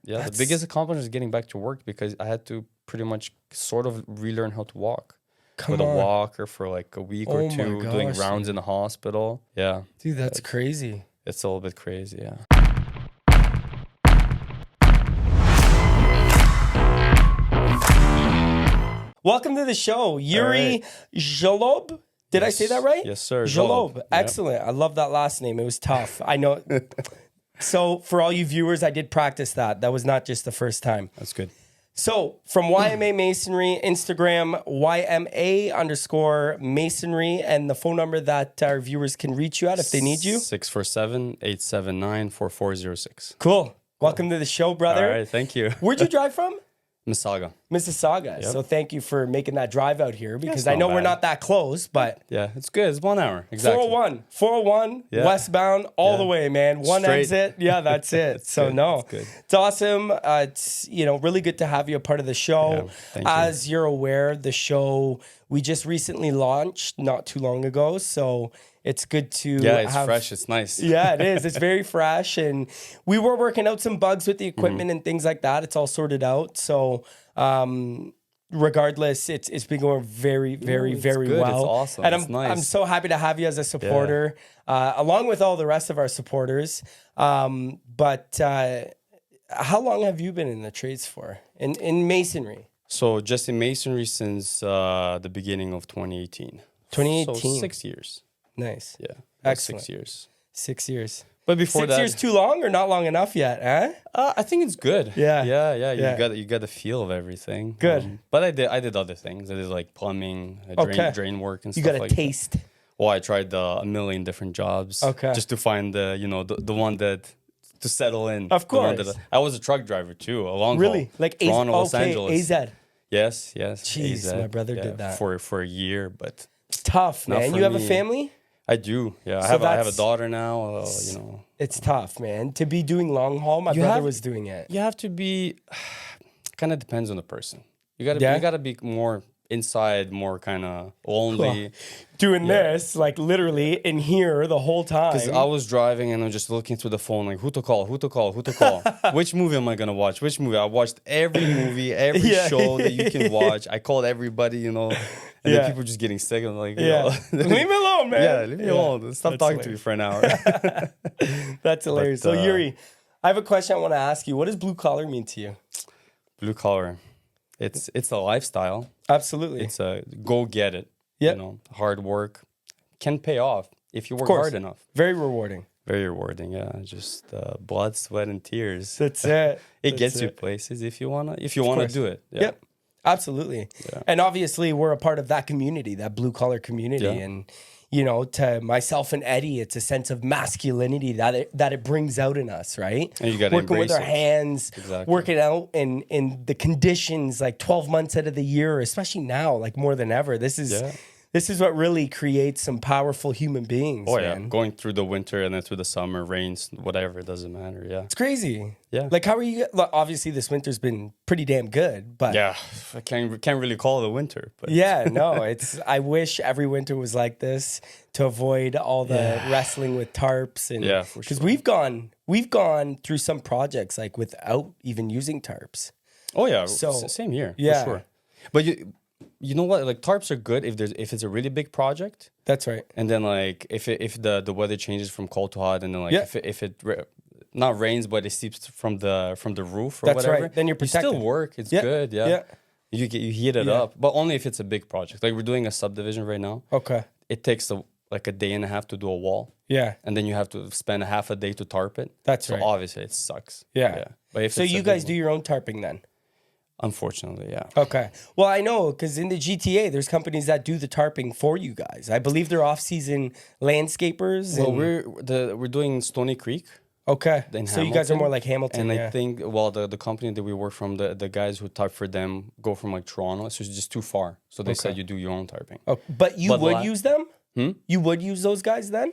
Yeah, the biggest accomplishment is getting back to work because I had to pretty much sort of relearn how to walk. With a walker for like a week or two, doing rounds in the hospital. Yeah. Dude, that's crazy. It's a little bit crazy, yeah. Welcome to the show, Yuri Zholob. Did I say that right? Yes, sir. Zholob. Excellent. I love that last name. It was tough. I know. So for all you viewers, I did practice that. That was not just the first time. That's good. So from YMA Masonry, Instagram, YMA_Masonry, and the phone number that our viewers can reach you at if they need you. 647-879-4406. Cool. Welcome to the show, brother. All right, thank you. Where'd you drive from? Mississauga. Mississauga. Yep. So thank you for making that drive out here because I know we're not that close, but yeah, it's good. It's 1 hour. Exactly. 401 westbound all the way, man. One Straight. exit. Yeah, that's it. So good. no, Good. it's awesome. It's really good to have you a part of the show. Yeah, thank you. As you're aware, the show we just recently launched not too long ago, so it's good to it's fresh. It's nice. Yeah, it is. It's very fresh, and we were working out some bugs with the equipment and things like that. It's all sorted out. So, regardless, it's been going very, very, very good. well. It's awesome. And It's nice. I'm so happy to have you as a supporter, along with all the rest of our supporters. But how long have you been in the trades for in masonry? So just in masonry since the beginning of 2018. 2018. So 6 years. Nice. Yeah. Excellent. 6 years. 6 years. But before 6 that, years too long or not long enough yet, eh? I think it's good. Yeah. Yeah. You got the feel of everything. Good. But I did other things. I did like plumbing, drain work and You stuff got a like taste. that. Well, I tried a million different jobs. Okay. Just to find the one that to settle in. Of The one course. I was a truck driver too, a long Really? haul. Like Toronto, Los Angeles. AZ. Yes. Jeez, AZ. my brother did that. for a year, but It's tough, Not man. for You have a me. family? I do. Yeah, So I have a that's- daughter now. It's tough, man. To be doing long haul, my brother was doing it. You have to be. Kind of depends on the person. You gotta. Yeah? You gotta be more inside, more kind of lonely. Doing this, like literally in here the whole time. Because I was driving and I'm just looking through the phone, like who to call. Which movie am I gonna watch? Which movie? I watched every movie, every show that you can watch. I called everybody, and then people just getting sick. I'm like, leave me alone, man. Yeah, leave me alone. Stop That's talking to me for an hour. That's hilarious. But, So Yuri, I have a question I want to ask you. What does blue collar mean to you? Blue collar, it's a lifestyle. Absolutely. It's a go get it. Yep. Hard work can pay off if you work course. hard enough. Very rewarding. Very rewarding, yeah. Just blood, sweat, and tears. That's it. It gets you places if you wanna do it. Yeah. Yep. Absolutely. Yeah. And obviously we're a part of that community, that blue collar community. Yeah. And, to myself and Eddie, it's a sense of masculinity that it brings out in us, right? And you gotta working with embrace our it. hands, Exactly. working out in the conditions like 12 months out of the year, especially now, like more than ever. This is what really creates some powerful human beings. Oh yeah, man. going through the winter and then through the summer, rains, whatever, it doesn't matter. Yeah. It's crazy. Yeah. Like how are you? Look, obviously this winter's been pretty damn good, but Yeah, I can't really call it a winter, but yeah, no, I wish every winter was like this to avoid all the wrestling with tarps and Yeah, for because sure. we've gone through some projects like without even using tarps. Oh yeah, So, same here, yeah. for sure. But you know what? Like tarps are good if it's a really big project, That's right. and then like if the weather changes from cold to hot, and then like Yeah. if it not rains but it seeps from the roof or That's whatever, right. Then you're you still protected. work. It's Yeah. good. Yeah. Yeah. You heat it up, but only if it's a big project. Like we're doing a subdivision right now. Okay. It takes like a day and a half to do a wall. Yeah. And then you have to spend a half a day to tarp it. That's so right. obviously it sucks. Yeah. But if So it's a you big guys do one- your own tarping then? Unfortunately, yeah. Okay. Well, I know because in the GTA, there's companies that do the tarping for you guys. I believe they're off-season landscapers. Well, and- we're doing Stony Creek. okay. In So you guys are Hamilton, more like Hamilton. And yeah. I think the company that we work from, the guys who tarp for them go from like Toronto, so it's just too far. So they said you do your own tarping. Oh, but you But would la- use them? You would use those guys then?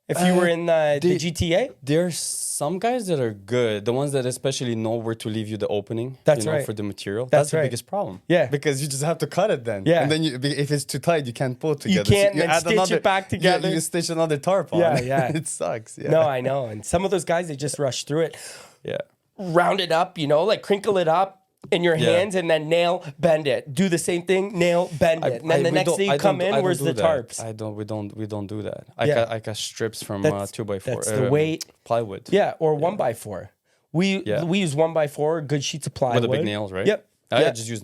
If you were in the GTA? There's some guys that are good, the ones that especially know where to leave you the opening. That's you know, right. for the material. That's That's the right. biggest problem. Yeah. Because you just have to cut it then. Yeah. And then if it's too tight, you can't pull it together. can't you then add stitch it back together. You stitch another tarp on. Yeah, yeah. It sucks. Yeah. No, I know. And some of those guys, they just rush through it. Yeah. round it up, like crinkle it up in your hands and then nail bend it. Do the same thing, nail bend it. And then the next day you come in, where's the tarps? We don't do that. I cut strips from 2x4. That's the weight. Plywood. Yeah, or 1x4. We use 1x4, good sheets of plywood. With the big nails, right? Yep. I just use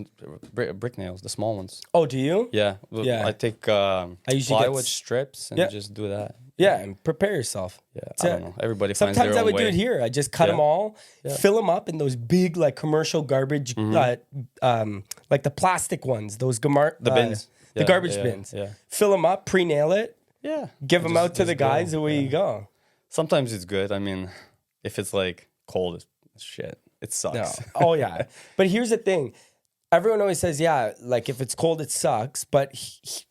brick nails, the small ones. Oh, do you? Yeah. I take plywood strips and just do that. Yeah, and prepare yourself. Yeah, I don't know. Everybody finds Sometimes their I would own do way. it here. I just cut them all, fill them up in those big like commercial garbage, like the plastic ones, those the bins, the garbage bins. Yeah. Fill them up, pre-nail it. Yeah. Give them out to the guys. Away you go. Sometimes it's good. I mean, if it's like cold as shit, it sucks. No. Oh yeah. But here's the thing. Everyone always says, yeah, like if it's cold, it sucks. But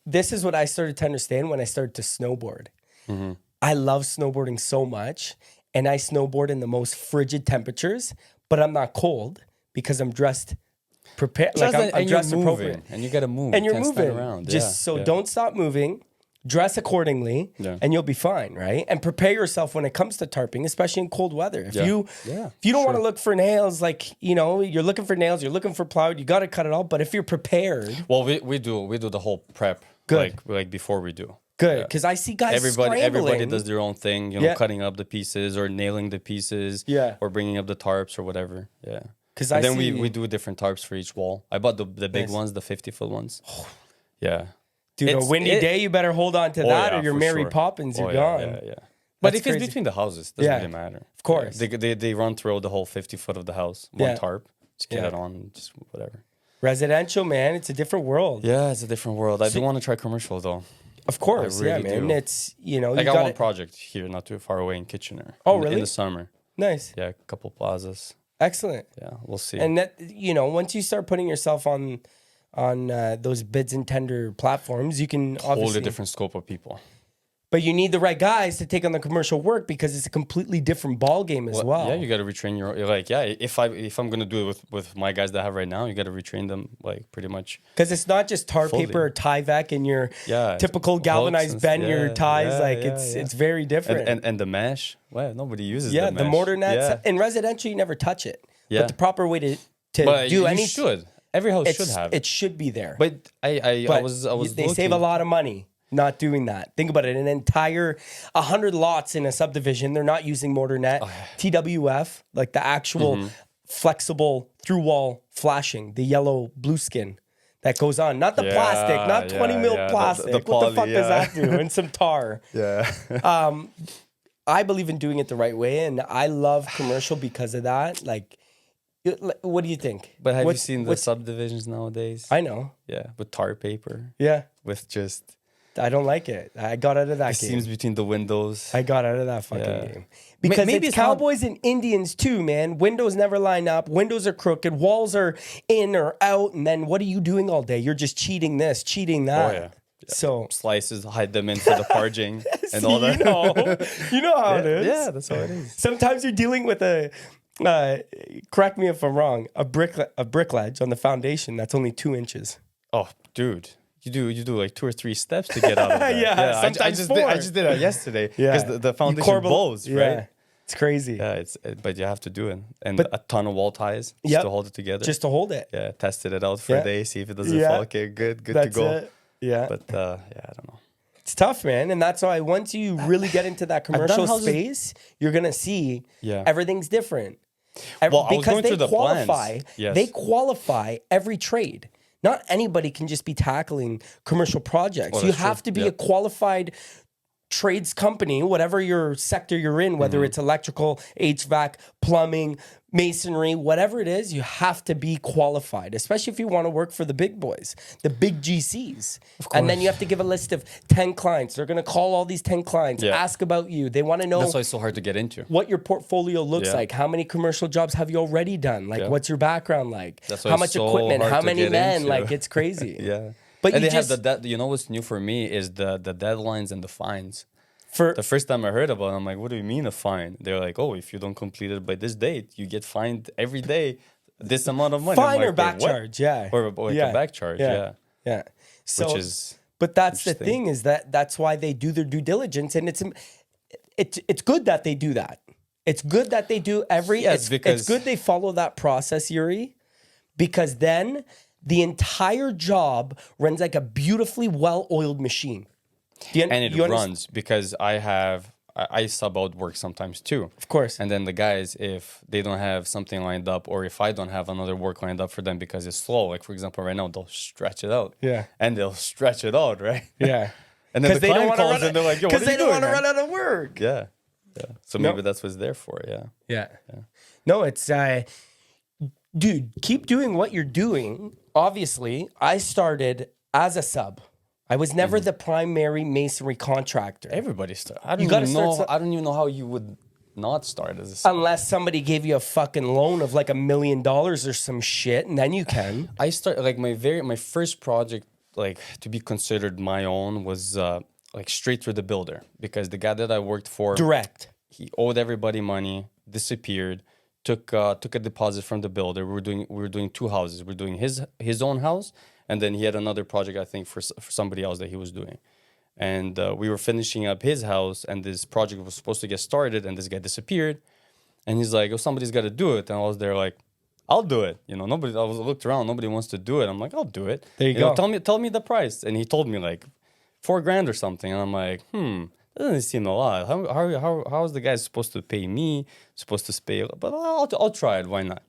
this is what I started to understand when I started to snowboard. Mm-hmm. I love snowboarding so much. And I snowboard in the most frigid temperatures, but I'm not cold because I'm dressed prepared. Like I'm dressed appropriate. And you got to move. And you're Can't moving. stand around. Just don't stop moving. Dress accordingly, and you'll be fine, right? And prepare yourself when it comes to tarping, especially in cold weather. If you don't want to look for nails, like you're looking for nails, you're looking for plywood, you got to cut it all. But if you're prepared, well, we do the whole prep, good. like before we do. Good, because I see guys everybody does their own thing, cutting up the pieces or nailing the pieces, or bringing up the tarps or whatever. Yeah, because then we do different tarps for each wall. I bought the big ones, the 50-foot ones. Yeah. Dude, a windy day, you better hold on to that or you're Mary Poppins, you're gone. Yeah. But if it's between the houses, it doesn't really matter. Of course. They run through the whole 50-foot of the house, one tarp, just get it on, just whatever. Residential, man, it's a different world. Yeah, it's a different world. I do want to try commercial, though. Of course, man. Do. It's, I got one project here, not too far away in Kitchener. Oh, really? In the summer. Nice. Yeah, a couple plazas. Excellent. Yeah, we'll see. And that, once you start putting yourself on those bids and tender platforms, you can totally different scope of people. But you need the right guys to take on the commercial work because it's a completely different ball game as well. Yeah, you got to retrain you're like, if I'm gonna do it with my guys that I have right now, you got to retrain them like pretty much. Because it's not just tar paper or Tyvek and your typical galvanized bend your ties. It's very different. And the mesh, nobody uses the mesh. The mortar nets. In residential, you never touch it. But the proper way to do anything should. Every house should have it. It should be there. But I was they save a lot of money not doing that. Think about it. An entire 100 lots in a subdivision, they're not using mortar net. TWF, like the actual flexible through wall flashing, the yellow blue skin that goes on. Not the plastic, not 20 mil plastic. What the fuck does that do? And some tar. Yeah. I believe in doing it the right way, and I love commercial because of that. Like, what do you think? But have you seen the subdivisions nowadays? I know. Yeah, with tar paper. Yeah. With just... I don't like it. I got out of that game. Seams between the windows. I got out of that fucking game. Because maybe it's Cowboys and Indians too, man. Windows never line up. Windows are crooked. Walls are in or out. And then what are you doing all day? You're just cheating this, cheating that. Oh, yeah. So slices, hide them in for the parging and all that. You know how it is. Yeah, that's how it is. Sometimes you're dealing with correct me if I'm wrong, a brick ledge on the foundation that's only 2 inches. Oh, dude. You do like 2 or 3 steps to get out of that. Sometimes I just did that yesterday because the foundation bows, right? Yeah, it's crazy. Yeah, but you have to do it, and a ton of wall ties just to hold it together. Just to hold it. Yeah, tested it out for a day, see if it doesn't fall. Okay, good to go. It. Yeah, but I don't know. It's tough, man, and that's why once you really get into that commercial space, you're gonna see everything's different. Because they qualify. Yes. They qualify every trade. Not anybody can just be tackling commercial projects. You have to be a qualified trades company, whatever your sector you're in, whether it's electrical, HVAC, plumbing, masonry, whatever it is, you have to be qualified, especially if you want to work for the big boys, the big GCs. And then you have to give a list of 10 clients. They're going to call all these 10 clients, ask about you. They want to know that's why it's so hard to get into. What your portfolio looks like. How many commercial jobs have you already done? Like, what's your background like? How much equipment? How many men? Like, it's crazy. But they have what's new for me is the deadlines and the fines. The first time I heard about it, I'm like, what do you mean a fine? They're like, oh, if you don't complete it by this date, you get fined every day this amount of money. Fine or back charge, Or a back charge, yeah. So, which is but that's the thing is that's why they do their due diligence, and it's good that they do that. It's good that they do it's good they follow that process, Yuri, because then the entire job runs like a beautifully well-oiled machine. And it runs because I sub out work sometimes too. Of course. And then the guys, if they don't have something lined up, or if I don't have another work lined up for them because it's slow, like for example, right now, they'll stretch it out. Yeah. And they'll stretch it out, right? Yeah. And then the client calls and they're like, yo, what are you doing? Because they don't want to run out of work. Yeah. Yeah. So maybe that's what it's there for. Yeah. Yeah. No, it's, dude, keep doing what you're doing. Obviously, I started as a sub. I was never the primary masonry contractor. Everybody started. I don't even know how you would not start as a sub. Unless somebody gave you a fucking loan of like $1 million or some shit, and then you can. I started like my first project, like to be considered my own, was like straight through the builder, because the guy that I worked for, direct, he owed everybody money, disappeared, took a deposit from the builder. We were doing two houses. We're doing his own house, and then he had another project, I think, for somebody else that he was doing. And we were finishing up his house, and this project was supposed to get started, and this guy disappeared. And he's like, "Oh, somebody's got to do it." And I was there like, "I'll do it." You know, nobody. I looked around, nobody wants to do it. I'm like, "I'll do it." There you go. Tell me the price. And he told me like $4,000 or something. And I'm like, that doesn't seem a lot. How is the guy supposed to pay me? Supposed to pay? But I'll try it. Why not?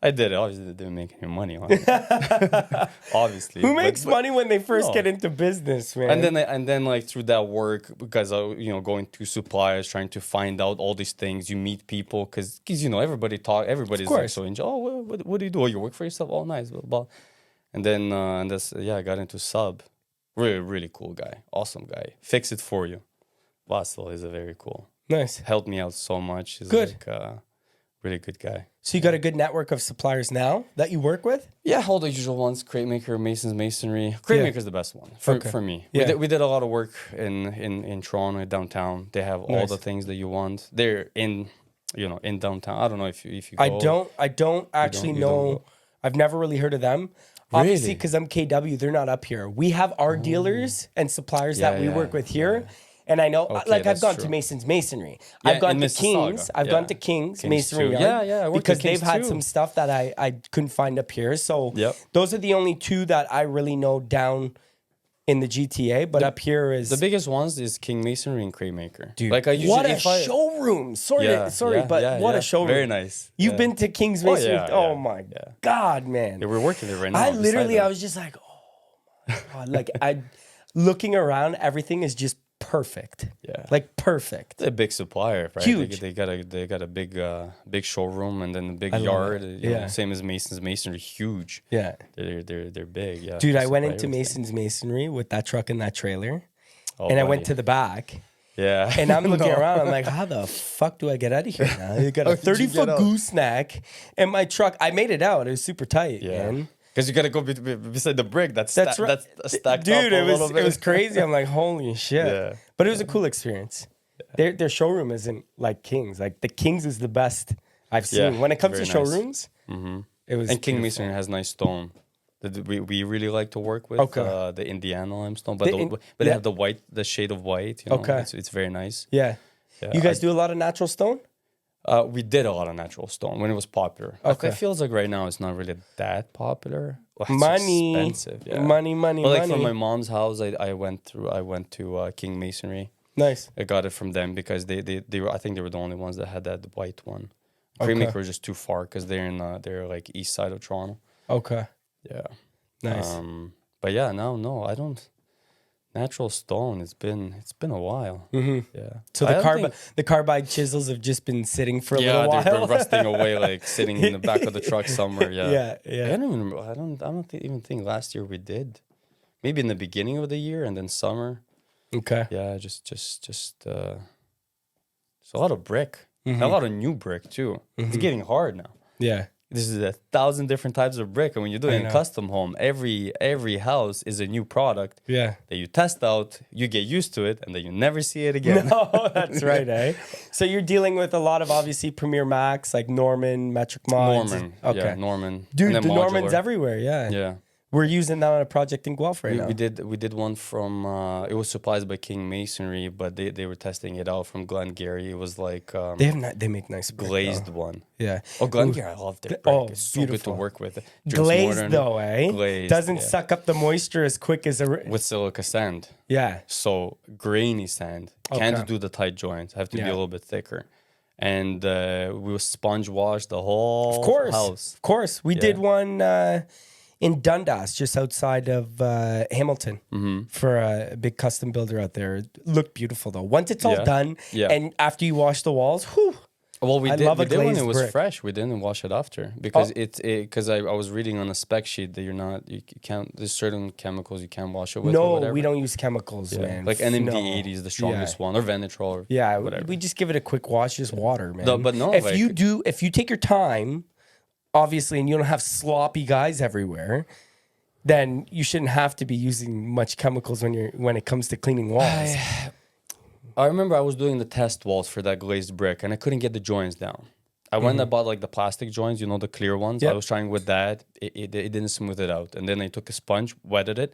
I did it. Obviously, they didn't make any money on it. Obviously, who makes money when they first get into business, man? And then like through that work, because going to suppliers, trying to find out all these things, you meet people, because everybody's like so enjoy. Oh, what do you do? Oh, you work for yourself? Oh, nice. Blah, blah. And then I got into sub. Really, really cool guy, awesome guy. Fix it for you. Vasil is a very cool. Nice. Helped me out so much. He's good. Like really good guy. So you got a good network of suppliers now that you work with? Yeah, all the usual ones: Crate Maker, Mason's Masonry. Crate Maker's the best one for me. Yeah. We did a lot of work in Toronto, downtown. They have all the things that you want. They're in downtown. I don't know if you go. I don't actually know. I've never really heard of them. Obviously, because I'm KW, they're not up here. We have our dealers and suppliers that we work with here. And I know, I've gone to Mason's Masonry. I've gone to King's. I've gone to King's Masonry Yard. Because they've had some stuff that I couldn't find up here. So those are the only two that I really know down in the GTA. But up here is... The biggest ones is King Masonry and Crate Maker. Dude, like what a showroom. Sorry, but what a showroom. Very nice. You've been to King's Masonry? Oh my God, man. Yeah, we're working there right now. I was just like, oh my God. Like, looking around, everything is just perfect. Yeah, like perfect. They're a big supplier, right? Huge. They got a big showroom, and then a big yard. Same as Mason's Masonry, huge. Yeah, they're big. Yeah, dude, I went into Mason's Masonry with that truck and that trailer, and I went to the back. Yeah, and I'm looking around. I'm like, how the fuck do I get out of here now? You got a 30-foot gooseneck, and my truck. I made it out. It was super tight, man. Because you gotta go beside the brick. That's right. That's stacked up Dude, it was crazy. I'm like, holy shit. Yeah. But it was a cool experience. Yeah. Their showroom isn't like King's. Like the King's is the best I've seen. When it comes to showrooms, it was. And King Masonry has nice stone. We really like to work with the Indiana limestone, but they have the shade of white. It's very nice. Yeah. You guys do a lot of natural stone? We did a lot of natural stone when it was popular. Okay. It feels like right now it's not really that popular. Well, money, expensive. Yeah. Money. But like from my mom's house, I went to King Masonry. Nice. I got it from them because they were, I think they were the only ones that had that white one. Crate Maker was just too far because they're like east side of Toronto. Okay. Yeah. Nice. But yeah, no, I don't. Natural stone. It's been a while. Mm-hmm. Yeah. So the carbide chisels have just been sitting for a little while. They're rusting away, like sitting in the back of the truck somewhere. Yeah. Yeah. I don't even think last year we did. Maybe in the beginning of the year and then summer. Okay. Yeah. Just it's a lot of brick. A lot of new brick too. It's getting hard now. Yeah. This is 1,000 different types of brick, and when you're doing a custom home, every house is a new product. Yeah, that you test out, you get used to it, and then you never see it again. No, that's right, eh? So you're dealing with a lot of obviously Premier Max, like Norman, Metric Mods. Norman, okay, Norman. Dude, the Norman's everywhere. Yeah, yeah. We're using that on a project in Guelph right now. We did one from it was supplied by King Masonry, but they were testing it out from Glengarry. It was like they make nice brick, glazed though. one. Yeah. Oh, Glengarry, I love their brick. Oh, it's so good to work with. Glazed though, eh? Glazed, doesn't suck up the moisture as quick as with silica sand. Yeah. So grainy sand. Can't do the tight joints. Have to be a little bit thicker. And we will sponge wash the whole house. Of course. We did one in Dundas, just outside of Hamilton, for a big custom builder out there. It looked beautiful though. Once it's all done, and after you wash the walls, whew. Well, we did when it was fresh. We didn't wash it after because because I was reading on a spec sheet that you can't. There's certain chemicals you can't wash it with. No, we don't use chemicals, man. Like NMD80 is the strongest one, or Venetrol, or whatever. We just give it a quick wash, just water, man. No, but no, if you take your time, obviously, and you don't have sloppy guys everywhere, then you shouldn't have to be using much chemicals when it comes to cleaning walls. I remember I was doing the test walls for that glazed brick, and I couldn't get the joints down. I went and bought like the plastic joints, the clear ones. Yep. I was trying with that. It didn't smooth it out. And then I took a sponge, wetted it,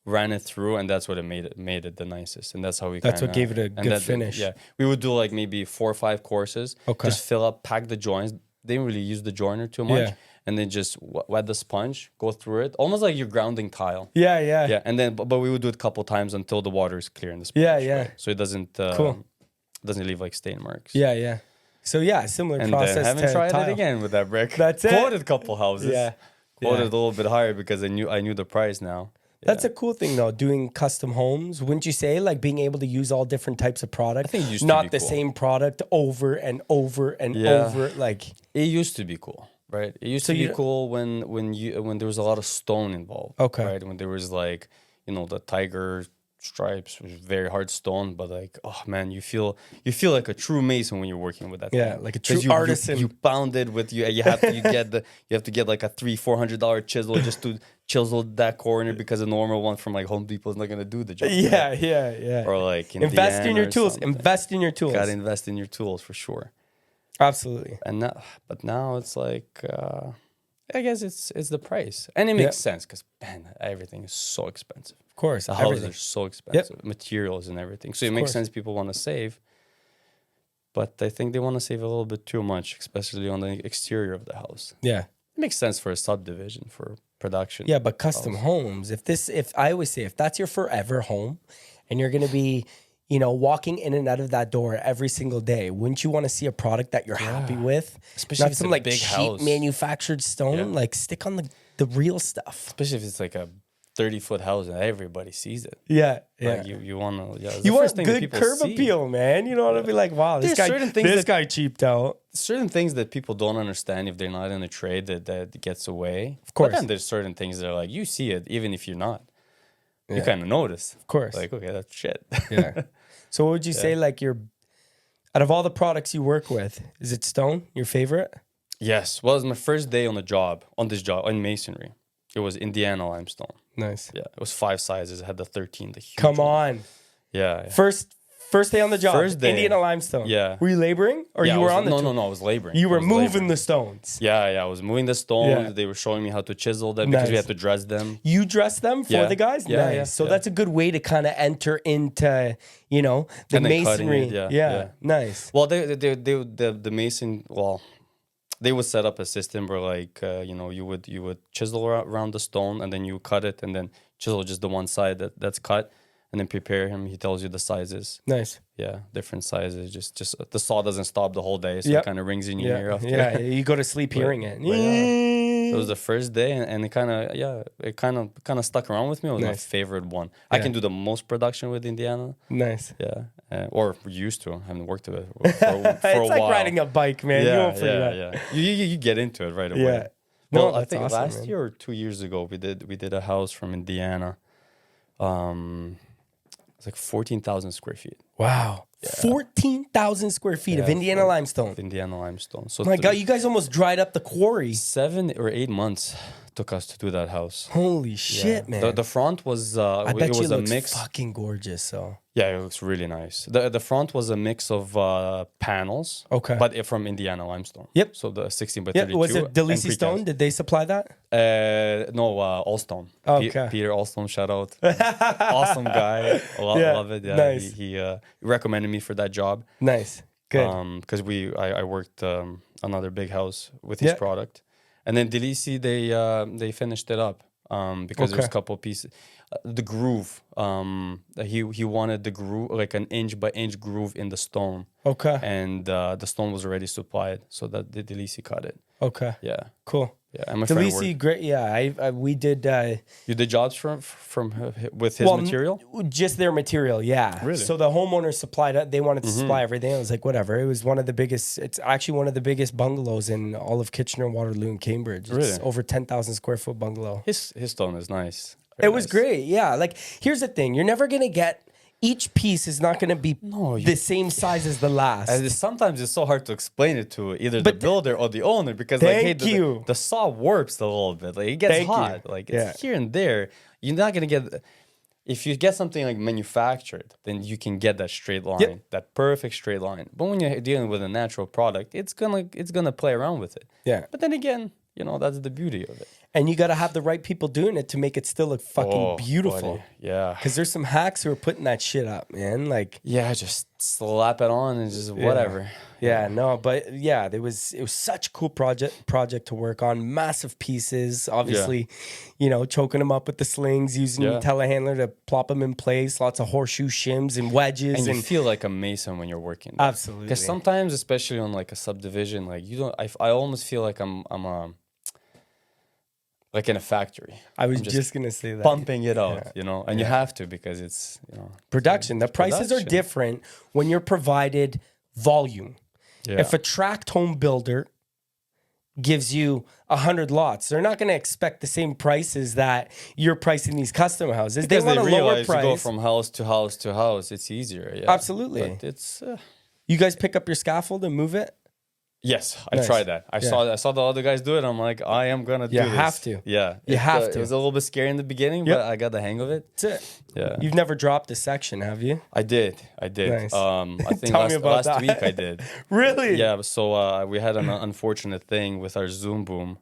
ran it through, and that's what made it the nicest. And that's how we what gave it a good finish. We would do like maybe 4 or 5 courses. Okay. Just fill up, pack the joints. Didn't really use the joiner too much. Yeah. And then just wet the sponge, go through it, almost like you're grounding tile. Yeah. And then, but we would do it a couple times until the water is clear in the sponge. Right? So it doesn't leave like stain marks. Yeah. So similar process. And haven't tried it again with that brick. That's it. Quoted a couple houses. Quoted a little bit higher because I knew the price now. That's a cool thing though, doing custom homes. Wouldn't you say, like being able to use all different types of product? I think it used not to be the cool. same product over and over and over. Like it used to be cool. Right. It used to be cool when there was a lot of stone involved. Okay. Right. When there was like, the tiger stripes, which is very hard stone, but like, oh man, you feel like a true mason when you're working with that. Yeah, thing. like a true artisan. You pound it with you have to get like a $300-$400 chisel just to chisel that corner because a normal one from like Home Depot is not gonna do the job. Yeah. Or like invest in your tools. Invest in your tools. Gotta invest in your tools for sure. Absolutely. And now it's like I guess it's the price, and it makes sense because man, everything is so expensive. Of course, the houses are so expensive, materials and everything. So it makes sense people want to save, but I think they want to save a little bit too much, especially on the exterior of the house. Yeah, it makes sense for a subdivision for production. Yeah, but custom homes. If I always say if that's your forever home, and you're gonna be walking in and out of that door every single day, wouldn't you want to see a product that you're happy with? Especially not if some it's like big cheap house. manufactured stone. Like stick on the real stuff. Especially if it's like a 30-foot house and everybody sees it. Yeah. Like you want to. You want good curb appeal, man. You don't want to be like, wow, this guy cheaped out. Certain things that people don't understand if they're not in a trade that gets away. Of course. But then there's certain things that are like you see it even if you're not. You kind of notice. Of course. Like, okay, that's shit. Yeah. So what would you say, like, out of all the products you work with, is it stone your favorite? Yes. Well, it was my first day on this job, in masonry. It was Indiana limestone. Nice. Yeah. It was 5 sizes. It had the 13, the huge Come one. on. Yeah. First day on the job. First day. Indiana limestone. Yeah. Were you laboring? Or you were on the No, I was laboring. You were moving the stones. Yeah. I was moving the stones. Yeah. They were showing me how to chisel them because we had to dress them. You dress them for the guys? Yeah. Nice. So that's a good way to kind of enter into, the masonry. Yeah. Nice. Well, the mason, they would set up a system where like, you would chisel around the stone and then you cut it and then chisel just the one side that's cut. And then prepare him. He tells you the sizes. Nice. Yeah, different sizes. Just the saw doesn't stop the whole day, so it kind of rings in your ear after. Yeah, you go to sleep hearing it. It was the first day, and it kind of stuck around with me. It was my favorite one. I can do the most production with Indiana. Nice. Yeah, or used to. I haven't worked with it for a while. It's like riding a bike, man. You won't forget. You get into it right away. Yeah. Well, I think last year or 2 years ago, we did a house from Indiana. It's like 14,000 square feet. Wow. Yeah. 14,000 square feet of Indiana limestone. Indiana limestone. So my God, you guys almost dried up the quarry. 7 or 8 months took us to do that house. Holy shit, man! The front was I bet it was you a looks mix. fucking gorgeous. So Yeah, it looks really nice. The front was a mix of panels. Okay. But from Indiana limestone. Yep. So the 16 by 32. Was it Delisi Stone? Did they supply that? No, Allstone. Okay. Peter Allstone, shout out. Awesome guy. Love it. Yeah. Nice. He recommended me for that job. Nice. Good. Because I worked another big house with his product, and then Delisi they finished it up because there's a couple pieces. The groove, he wanted the groove, like an inch by inch groove in the stone. Okay. And the stone was already supplied, so that the Delisi cut it. Okay. Yeah. Cool. Yeah, and my friend worked. Great. Yeah, we did. You did jobs with his material? Just their material, yeah. Really? So the homeowners supplied it. They wanted to supply everything. I was like, whatever. It was one of the biggest. It's actually one of the biggest bungalows in all of Kitchener, Waterloo, and Cambridge. It's really? Over 10,000 square foot bungalow. His stone is nice. It was great. Yeah. Like, here's the thing: you're never gonna get. Each piece is not going to be the same size as the last. And sometimes it's so hard to explain it to either the builder or the owner because the saw warps a little bit. Like it gets hot. Like it's here and there. You're not going to get. If you get something like manufactured, then you can get that straight line, that perfect straight line. But when you're dealing with a natural product, it's gonna play around with it. Yeah. But then again, that's the beauty of it. And you got to have the right people doing it to make it still look fucking beautiful. Buddy. Yeah. Because there's some hacks who are putting that shit up, man. Like, just slap it on and just whatever. Yeah, no, but it was such a cool project to work on. Massive pieces, obviously, choking them up with the slings, using the telehandler to plop them in place. Lots of horseshoe shims and wedges, and you feel like a mason when you're working. Absolutely. Because sometimes, especially on like a subdivision, like I almost feel like I'm like in a factory. I was just gonna say that. Pumping it out, and you have to because it's production. The prices are different when you're provided volume. Yeah. If a tract home builder gives you 100 lots, they're not going to expect the same prices that you're pricing these custom houses. Because they want a lower price. You go from house to house to house. It's easier. Yeah. Absolutely. But it's. You guys pick up your scaffold and move it? Yes, I tried that. I saw the other guys do it. I'm like, I am gonna do this. You have to. Yeah, you have to. It was a little bit scary in the beginning, but I got the hang of it. That's it. Yeah. You've never dropped a section, have you? I did. Nice. I think last week I did. Really? Yeah. So we had an unfortunate thing with our Zoom boom.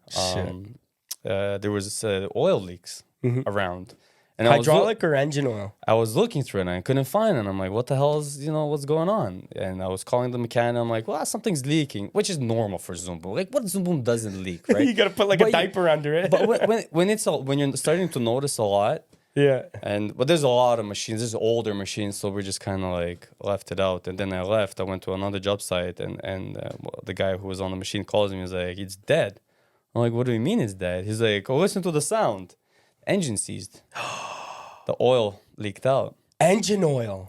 There was oil leaks around. And hydraulic or engine oil? I was looking through it and I couldn't find it. And I'm like, what the hell is, what's going on? And I was calling the mechanic. I'm like, well, something's leaking, which is normal for Zoom boom. Like, what Zoom boom doesn't leak, right? You got to put like a diaper under it. But when you're starting to notice a lot, but there's a lot of machines. There's older machines, so we just kind of like left it out. And then I left. I went to another job site, and the guy who was on the machine calls me. He's like, it's dead. I'm like, what do you mean it's dead? He's like, oh, listen to the sound. Engine seized. The oil leaked out. Engine oil.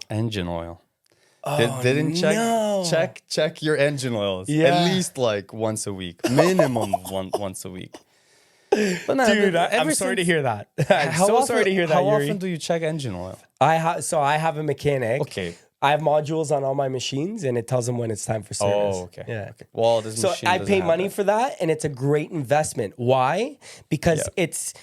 Oh, didn't check your engine oils at least like once a week, minimum once a week. But no, dude, I'm sorry to hear that. I'm sorry to hear that. How Yuri. often do you check engine oil? I have a mechanic. Okay. I have modules on all my machines, and it tells them when it's time for service. Oh, okay. Yeah. Okay. Well, this machine I pay money for that, and it's a great investment. Why? Because it's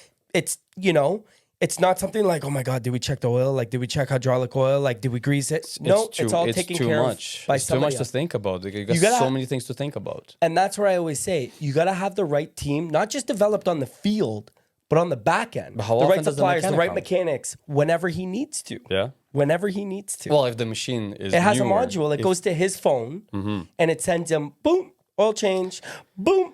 it's not something like, oh my God, did we check the oil? Like, did we check hydraulic oil? Like, did we grease it? It's all taken care of by somebody else. It's too much to think about. You got so many things to think about. And that's where I always say, you got to have the right team, not just developed on the field, but on the back end. But how the often right does suppliers, the right mechanics, whenever he needs to. Yeah. Whenever he needs to. Well, if the machine is it has a module. It goes to his phone, and it sends him, boom, oil change, boom.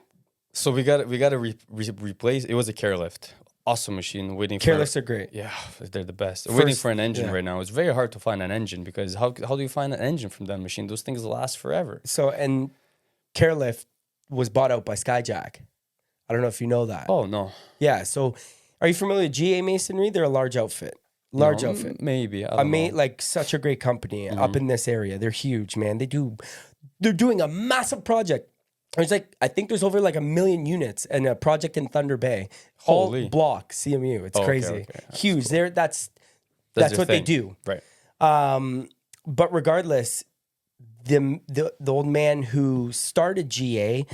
So we got to replace. It was a care lift. Awesome machine. Care lifts are great. Yeah, they're the best. Waiting for an engine right now. It's very hard to find an engine because how do you find an engine from that machine? Those things last forever. So, and care lift was bought out by Skyjack. I don't know if you know that. Oh, no. Yeah, so are you familiar with GA Masonry? They're a large outfit. Outfit. Maybe. I don't know. Like such a great company up in this area. They're huge, man. They're doing a massive project. There's I think there's over 1 million units in a project in Thunder Bay. Holy. All block CMU. It's crazy. Okay. Huge. Cool. That's what they do. Right. But regardless, the old man who started GA,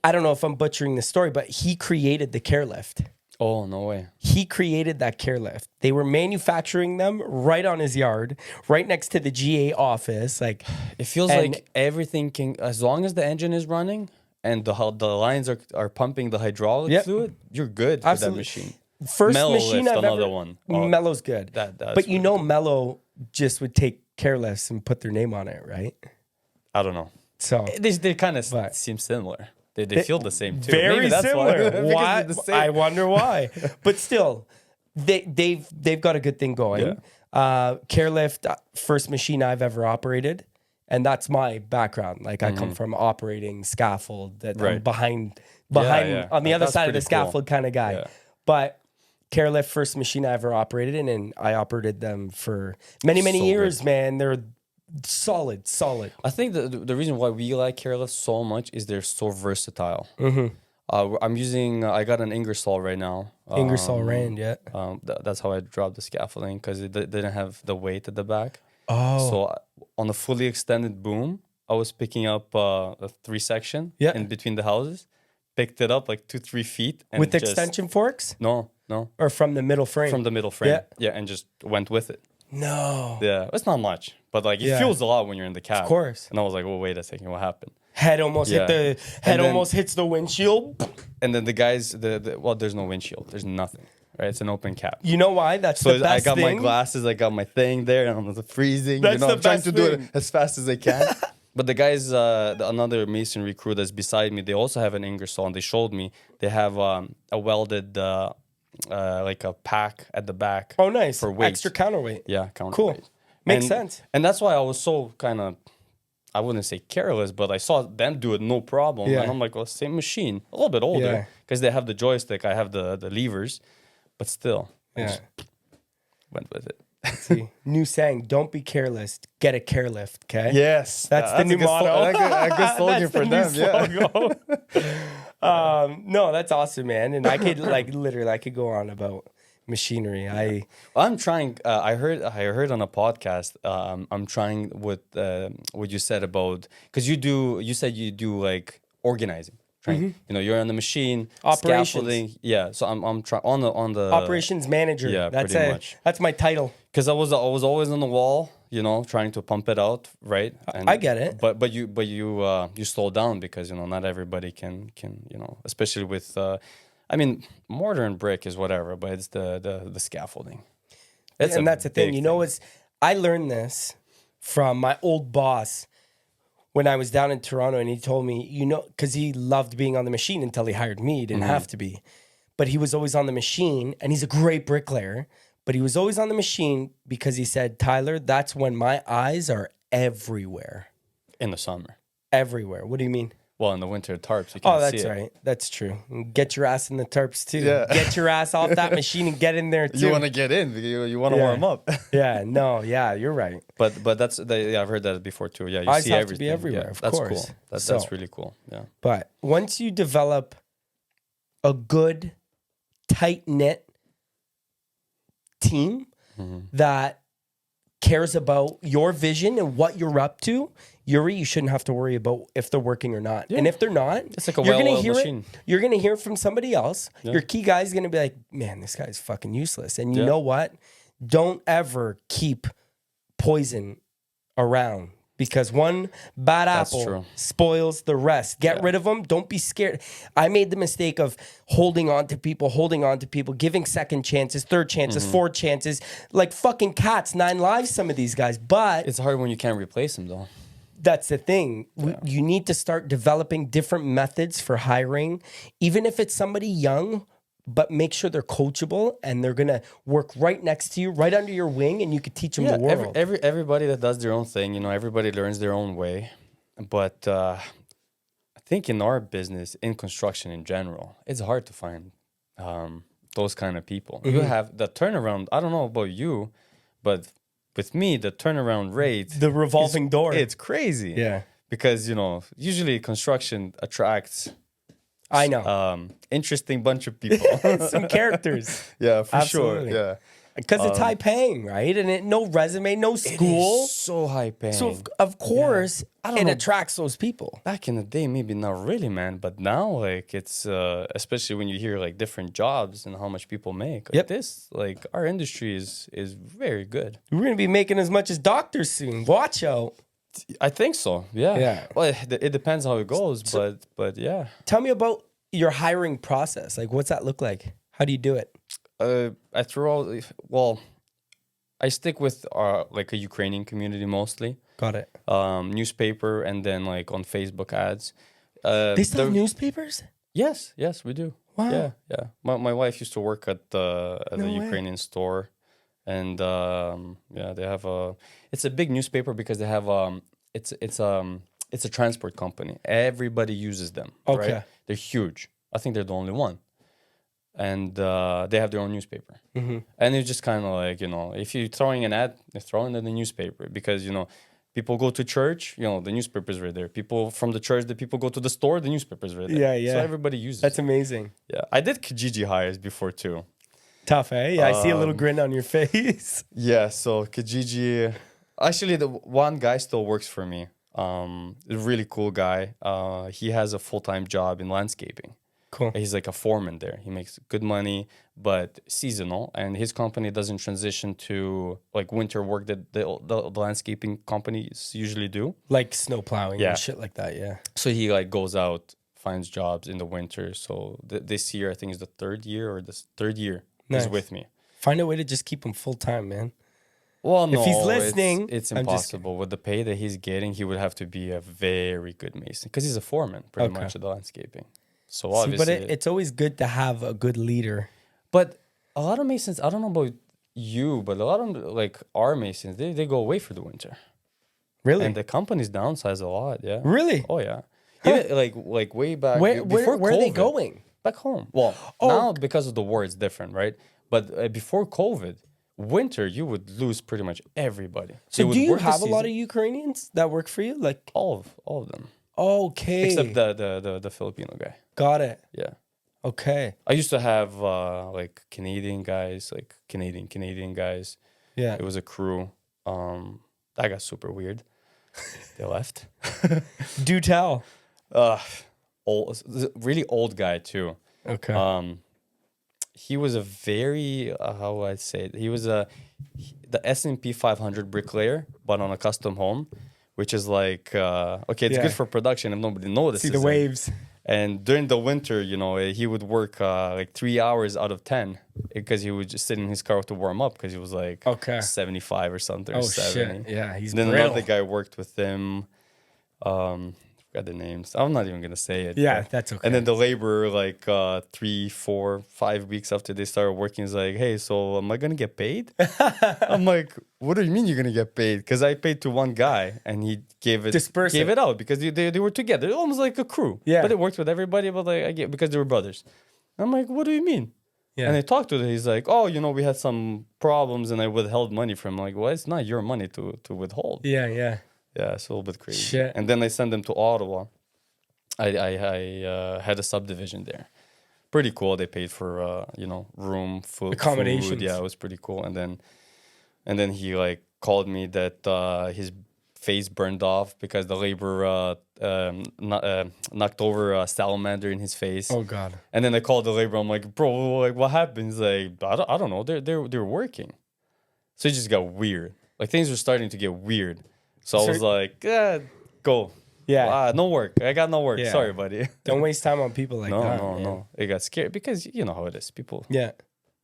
I don't know if I'm butchering the story, but he created the care lift. Oh, no way. He created that care lift. They were manufacturing them right on his yard, right next to the GA office. Like, it feels like everything can, as long as the engine is running and the lines are pumping the hydraulic fluid, you're good for that machine. First Mellow machine lift, I've another ever. one. Mellow's good. But you know, cool. Mellow just would take care lifts and put their name on it, right? I don't know. So they kind of seem similar. They feel the same too. Very Maybe similar. Why? I wonder why. But still, they've got a good thing going. Yeah. Care lift, first machine I've ever operated, and that's my background. Like I come from operating scaffold. That I'm behind on the other side of the scaffold kind of guy. Yeah. But care lift, first machine I ever operated in, and I operated them for many years. Good. Man, they're solid. I think the reason why we like care lifts so much is they're so versatile. Mm-hmm. I got an Ingersoll right now. Ingersoll Rand, yeah. That's how I dropped the scaffolding because it didn't have the weight at the back. Oh. So on a fully extended boom, I was picking up a 3-section in between the houses. Picked it up like 2-3 feet. And with extension forks? No. Or from the middle frame? From the middle frame. Yeah, and just went with it. No. Yeah, it's not much, but like it feels a lot when you're in the cab. Of course. And I was like, well, wait a second, what happened? Head almost hits the windshield. And then the guys, well, there's no windshield. There's nothing. Right? It's an open cab. You know why? That's the best I got thing. my glasses, I got my thing there, and I'm freezing. That's the I'm trying best to do it as fast as I can. But the guys, another masonry crew that's beside me, they also have an Ingersoll, and they showed me they have a welded like a pack at the back. Oh, nice. For weight. Extra counterweight. Yeah, counterweight. Cool. Makes sense. And that's why I was so kind of, I wouldn't say careless, but I saw them do it no problem. Yeah. And I'm like, well, same machine, a little bit older, because they have the joystick, I have the levers, but still, I just went with it. See, new saying, don't be careless, get a care lift, okay? Yes. That's the new motto. A good slogan for them, no, that's awesome, man. And I could literally, I could go on about machinery. I'm trying, I heard on a podcast, I'm trying what you said about, because you said you do like organizing. Right? Mm-hmm. You're on the machine, scaffolding. Yeah, so I'm trying on the operations manager. Yeah, pretty much. That's my title. Because I was always on the wall, trying to pump it out, right? And, I get it. But you slow down because not everybody can especially with mortar and brick is whatever, but it's the scaffolding. And that's the thing. I learned this from my old boss. When I was down in Toronto, and he told me, because he loved being on the machine until he hired me. He didn't have to be. But he was always on the machine, and he's a great bricklayer. But he was always on the machine because he said, Tyler, that's when my eyes are everywhere. In the summer. Everywhere. What do you mean? Well, in the winter, tarps, you can't see it. Oh, that's right. That's true. Get your ass in the tarps, too. Yeah. Get your ass off that machine and get in there, too. You want to get in. You want to warm up. Yeah, you're right. But I've heard that before, too. Yeah, you eyes see have everything. To be everywhere, of that's course. Cool. That's really cool, yeah. But once you develop a good, tight-knit team that cares about your vision and what you're up to, Yuri, you shouldn't have to worry about if they're working or not. Yeah. And if they're not, it's like you're gonna hear machine. You're going to hear from somebody else. Yeah. Your key guy is going to be like, man, this guy's fucking useless. And you know what? Don't ever keep poison around because one bad apple spoils the rest. Get rid of them. Don't be scared. I made the mistake of holding on to people, giving second chances, third chances, fourth chances, like fucking cats, 9 lives, some of these guys. But it's hard when you can't replace them though. That's the thing. You need to start developing different methods for hiring, even if it's somebody young, but make sure they're coachable and they're going to work right next to you, right under your wing, and you could teach them the world. Everybody that does their own thing, everybody learns their own way. But I think in our business, in construction in general, it's hard to find those kind of people. You have the turnaround. I don't know about you, but with me, the turnaround rate... The revolving door. It's crazy. Yeah. Because, usually construction attracts... I know. Interesting bunch of people. Some characters. Yeah, for sure. Yeah. Because it's high paying, right? And no resume, no school. It is so high paying. So of course, it attracts those people. Back in the day, maybe not really, man. But now, like, it's especially when you hear like different jobs and how much people make. Like like our industry is very good. We're gonna be making as much as doctors soon. Watch out. I think so. Yeah. Yeah. Well, it depends how it goes, but yeah. Tell me about your hiring process. Like, what's that look like? How do you do it? I stick with like a Ukrainian community mostly. Got it. Newspaper, and then like on Facebook ads. They still have newspapers? Yes, we do. Wow. Yeah. My wife used to work at the Ukrainian store, and they have it's a big newspaper because they have it's a transport company. Everybody uses them. Okay. Right? They're huge. I think they're the only one. And they have their own newspaper. Mm-hmm. And it's just kind of like, if you're throwing an ad, they're throwing it in the newspaper because, people go to church, the newspaper's right there. People from the church, the people go to the store, the newspaper's right there. Yeah. So everybody uses it. That's amazing. Yeah. I did Kijiji hires before too. Tough, eh? Yeah, I see a little grin on your face. Yeah, so Kijiji, actually the one guy still works for me. A really cool guy. He has a full-time job in landscaping. Cool. He's like a foreman there. He makes good money, but seasonal. And his company doesn't transition to like winter work that the landscaping companies usually do. Like snow plowing and shit like that, yeah. So he like goes out, finds jobs in the winter. So this year, I think is the third year he's with me. Find a way to just keep him full time, man. Well, no, if he's listening, it's impossible. With the pay that he's getting, he would have to be a very good mason because he's a foreman pretty much at the landscaping. So obviously, but it's always good to have a good leader. But a lot of masons, I don't know about you, but a lot of like our masons, they go away for the winter. Really? And the companies downsize a lot. Yeah. Really? Oh yeah. Huh. Even, like way back before where are they going? Back home. Well, now because of the war, it's different, right? But before COVID, winter you would lose pretty much everybody. So do you have a lot of Ukrainians that work for you? Like all of them. Okay. Except the Filipino guy. Got it. Yeah. Okay. I used to have like Canadian guys, like Canadian guys. Yeah. It was a crew. That got super weird. They left. Do tell. Really old guy too. Okay. He was a very how would I say it? He was the S&P 500 bricklayer, but on a custom home. Which is like, it's good for production if nobody notices. See the waves. And during the winter, he would work like 3 hours out of 10 because he would just sit in his car to warm up because he was like 75 or something. Oh, or 70. Shit. Yeah, he's then brittle. Another guy worked with him. Forgot the names. I'm not even going to say it. Yeah, that's okay. And then the laborer, like 3, 4, 5 weeks after they started working, is like, hey, so am I going to get paid? I'm like, what do you mean you're going to get paid? Because I paid to one guy and he gave it out because they were together. Almost like a crew. Yeah. But they worked with everybody, but like because they were brothers. I'm like, what do you mean? Yeah. And I talked to him. He's like, oh, we had some problems and I withheld money from him. I'm like, well, it's not your money to withhold. Yeah, yeah. Yeah, it's a little bit crazy. Shit. And then I sent them to Ottawa. I had a subdivision there. Pretty cool. They paid for room, food, accommodations. Food. Yeah, it was pretty cool. And then he like called me that his face burned off because the laborer knocked over a salamander in his face. Oh God. And then I called the laborer. I'm like, bro, like what happened? He's like, I don't know. They're working. So it just got weird. Like things were starting to get weird. So I was like, go. Yeah. No work. I got no work. Yeah. Sorry, buddy. Don't waste time on people like that. No. It got scary because you know how it is. People. Yeah.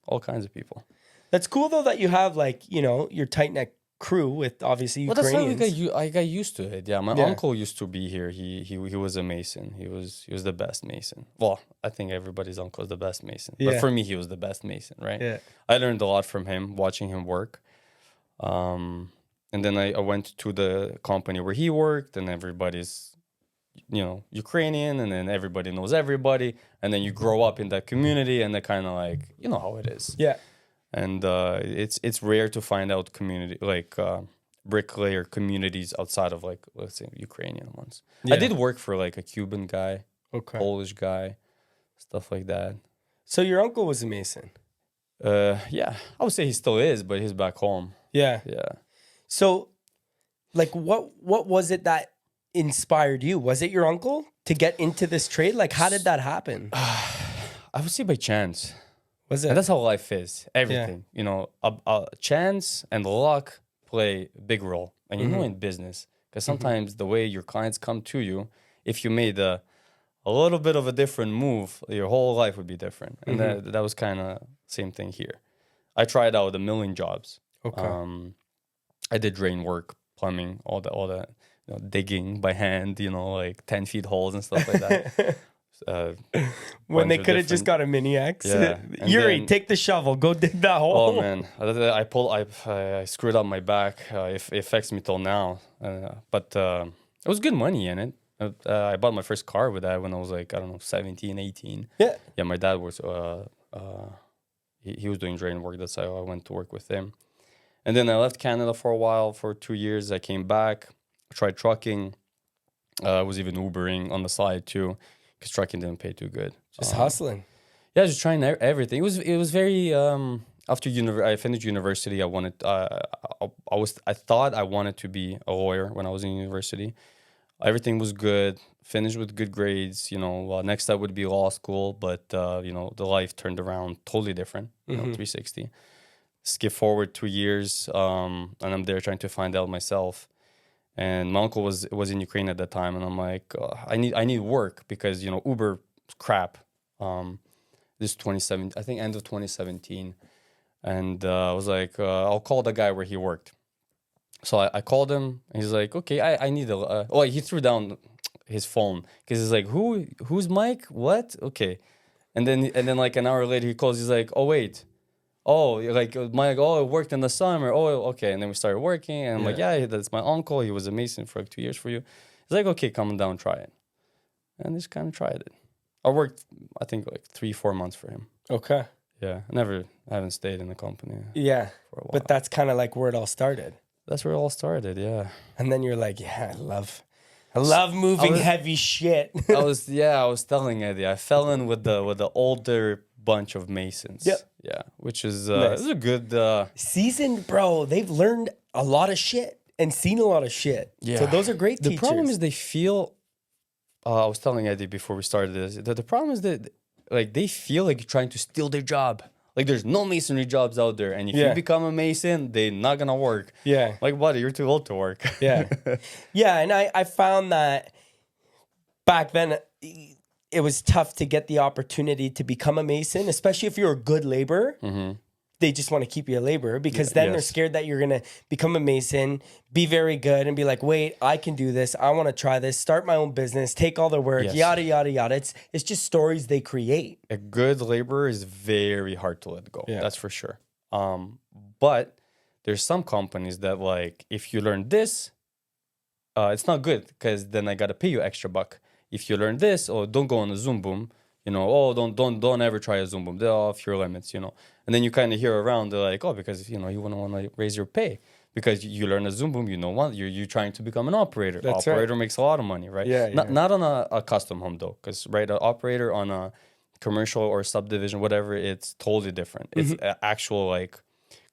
All kinds of people. That's cool though that you have like, your tight-knit crew with obviously Ukrainians. That's why I got used to it. Yeah. My uncle used to be here. He was a mason. He was the best mason. Well, I think everybody's uncle is the best mason. Yeah. But for me, he was the best mason, right? Yeah. I learned a lot from him, watching him work. And then I went to the company where he worked, and everybody's, Ukrainian, and then everybody knows everybody, and then you grow up in that community, and they kind of like, you know how it is. Yeah. And it's rare to find out community like bricklayer communities outside of like let's say Ukrainian ones. Yeah. I did work for like a Cuban guy, Polish guy, stuff like that. So your uncle was a mason. Yeah, I would say he still is, but he's back home. Yeah. Yeah. So, like, what was it that inspired you? Was it your uncle to get into this trade? Like, how did that happen? I would say by chance. Was it? And that's how life is. Everything, you know, a chance and luck play a big role. And you know, in business, because sometimes the way your clients come to you, if you made a little bit of a different move, your whole life would be different. And that was kind of same thing here. I tried out a million jobs. Okay. I did drain work, plumbing, all the digging by hand, like 10 feet holes and stuff like that. When they could have just got a mini X. Yeah. Yuri, take the shovel, go dig that hole. Oh man, I screwed up my back. It affects me till now. But it was good money in it. I bought my first car with that when I was like, I don't know, 17, 18. Yeah. Yeah, my dad was, he was doing drain work. That's how I went to work with him. And then I left Canada for a while, for 2 years. I came back, tried trucking. I was even Ubering on the side too, because trucking didn't pay too good. Just hustling. Yeah, just trying everything. It was very after I finished university. I thought I wanted to be a lawyer when I was in university. Everything was good. Finished with good grades. Next step would be law school, but the life turned around totally different. 360. Skip forward 2 years, and I'm there trying to find out myself. And my uncle was in Ukraine at that time, and I'm like, I need work because Uber crap. This 2017, I think end of 2017, and I was like, I'll call the guy where he worked. So I called him, and he's like, okay, I need a. He threw down his phone because he's like, who's Mike? What? Okay, and then like an hour later he calls. He's like, oh wait. Oh, like Mike, I worked in the summer. Oh, okay. And then we started working. And I'm like, yeah, that's my uncle. He was a mason for like 2 years for you. He's like, okay, come down, try it. And just kind of tried it. I worked, I think, like 3-4 months for him. Okay. Yeah. I haven't stayed in the company. Yeah. For a while. But that's kind of like where it all started. That's where it all started, yeah. And then you're like, yeah, I love moving heavy shit. I was telling Eddie, I fell in with the older bunch of masons. Yep. Yeah, which is nice. This is a good seasoned, bro. They've learned a lot of shit and seen a lot of shit. Yeah. So those are great teachers. The problem is they feel I was telling Eddie before we started this, the problem is that like they feel like you're trying to steal their job. Like there's no masonry jobs out there, and if you become a mason, they're not gonna work. Yeah. Like, buddy, you're too old to work. Yeah. Yeah, and I found that back then it was tough to get the opportunity to become a mason, especially if you're a good laborer. Mm-hmm. They just want to keep you a laborer because then they're scared that you're going to become a mason, be very good, and be like, wait, I can do this. I want to try this, start my own business, take all their work, yada, yada, yada. It's just stories they create. A good laborer is very hard to let go. Yeah. That's for sure. But there's some companies that like, if you learn this, it's not good because then I got to pay you extra buck. If you learn this, don't go on a Zoom boom, don't ever try a Zoom boom. They're off your limits, And then you kind of hear around, they're like, because, you wouldn't want to raise your pay because you learn a Zoom boom, you're trying to become an operator. That's operator makes a lot of money, right? Yeah. Not on a custom home though, because an operator on a commercial or subdivision, whatever, it's totally different. Mm-hmm. It's actual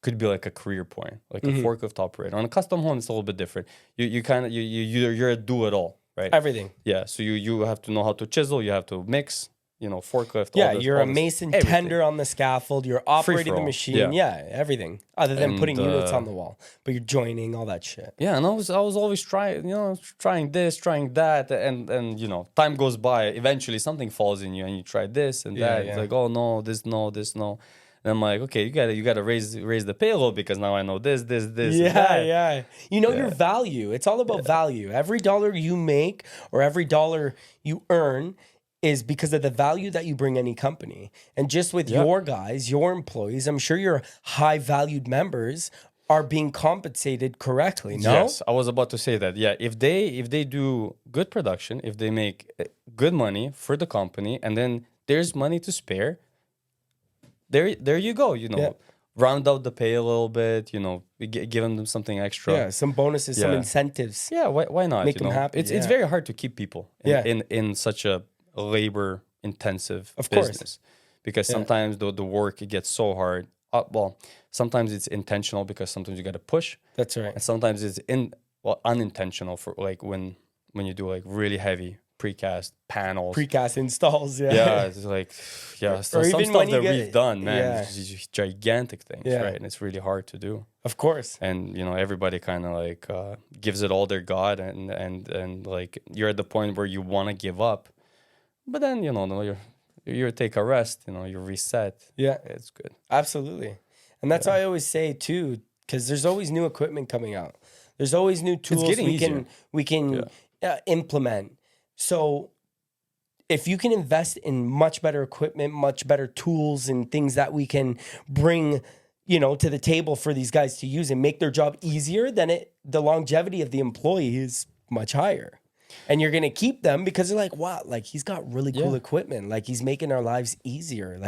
could be like a career point, like a forklift operator. On a custom home, it's a little bit different. You're a do-it-all. Right. Everything. Yeah. So you have to know how to chisel. You have to mix. Forklift. Yeah. You're a mason tender on the scaffold. You're operating the machine. Yeah. Everything other than putting units on the wall, but you're joining all that shit. Yeah. And I was always trying this, trying that, and time goes by. Eventually, something falls in you, and you try this and that. It's like, oh no, this no. And I'm like, okay, you gotta raise the payload because now I know this. Yeah. Your value. It's all about value. Every dollar you make or every dollar you earn is because of the value that you bring any company. And just with your guys, your employees, I'm sure your high valued members are being compensated correctly. No? Yes, I was about to say that. Yeah, if they do good production, if they make good money for the company, and then there's money to spare. There you go, round out the pay a little bit, giving them something extra. Yeah, some bonuses, some incentives. Yeah, why not? Make them happy. It's very hard to keep people in such a labor-intensive business. because sometimes the work, it gets so hard. Well, sometimes it's intentional because sometimes you got to push. That's right. And sometimes it's unintentional for like when you do like really heavy precast panels. Precast installs, Yeah, it's like, so some stuff that we've done, man, it's just gigantic things, right? And it's really hard to do. Of course. And, everybody kind of like gives it all their God, and like you're at the point where you want to give up. But then, you take a rest, you reset. Yeah. It's good. Absolutely. And that's why I always say too, because there's always new equipment coming out. There's always new tools we can implement. So if you can invest in much better equipment, much better tools and things that we can bring, to the table for these guys to use and make their job easier, then the longevity of the employee is much higher. And you're going to keep them because they're like, wow, like he's got really cool equipment. Like he's making our lives easier.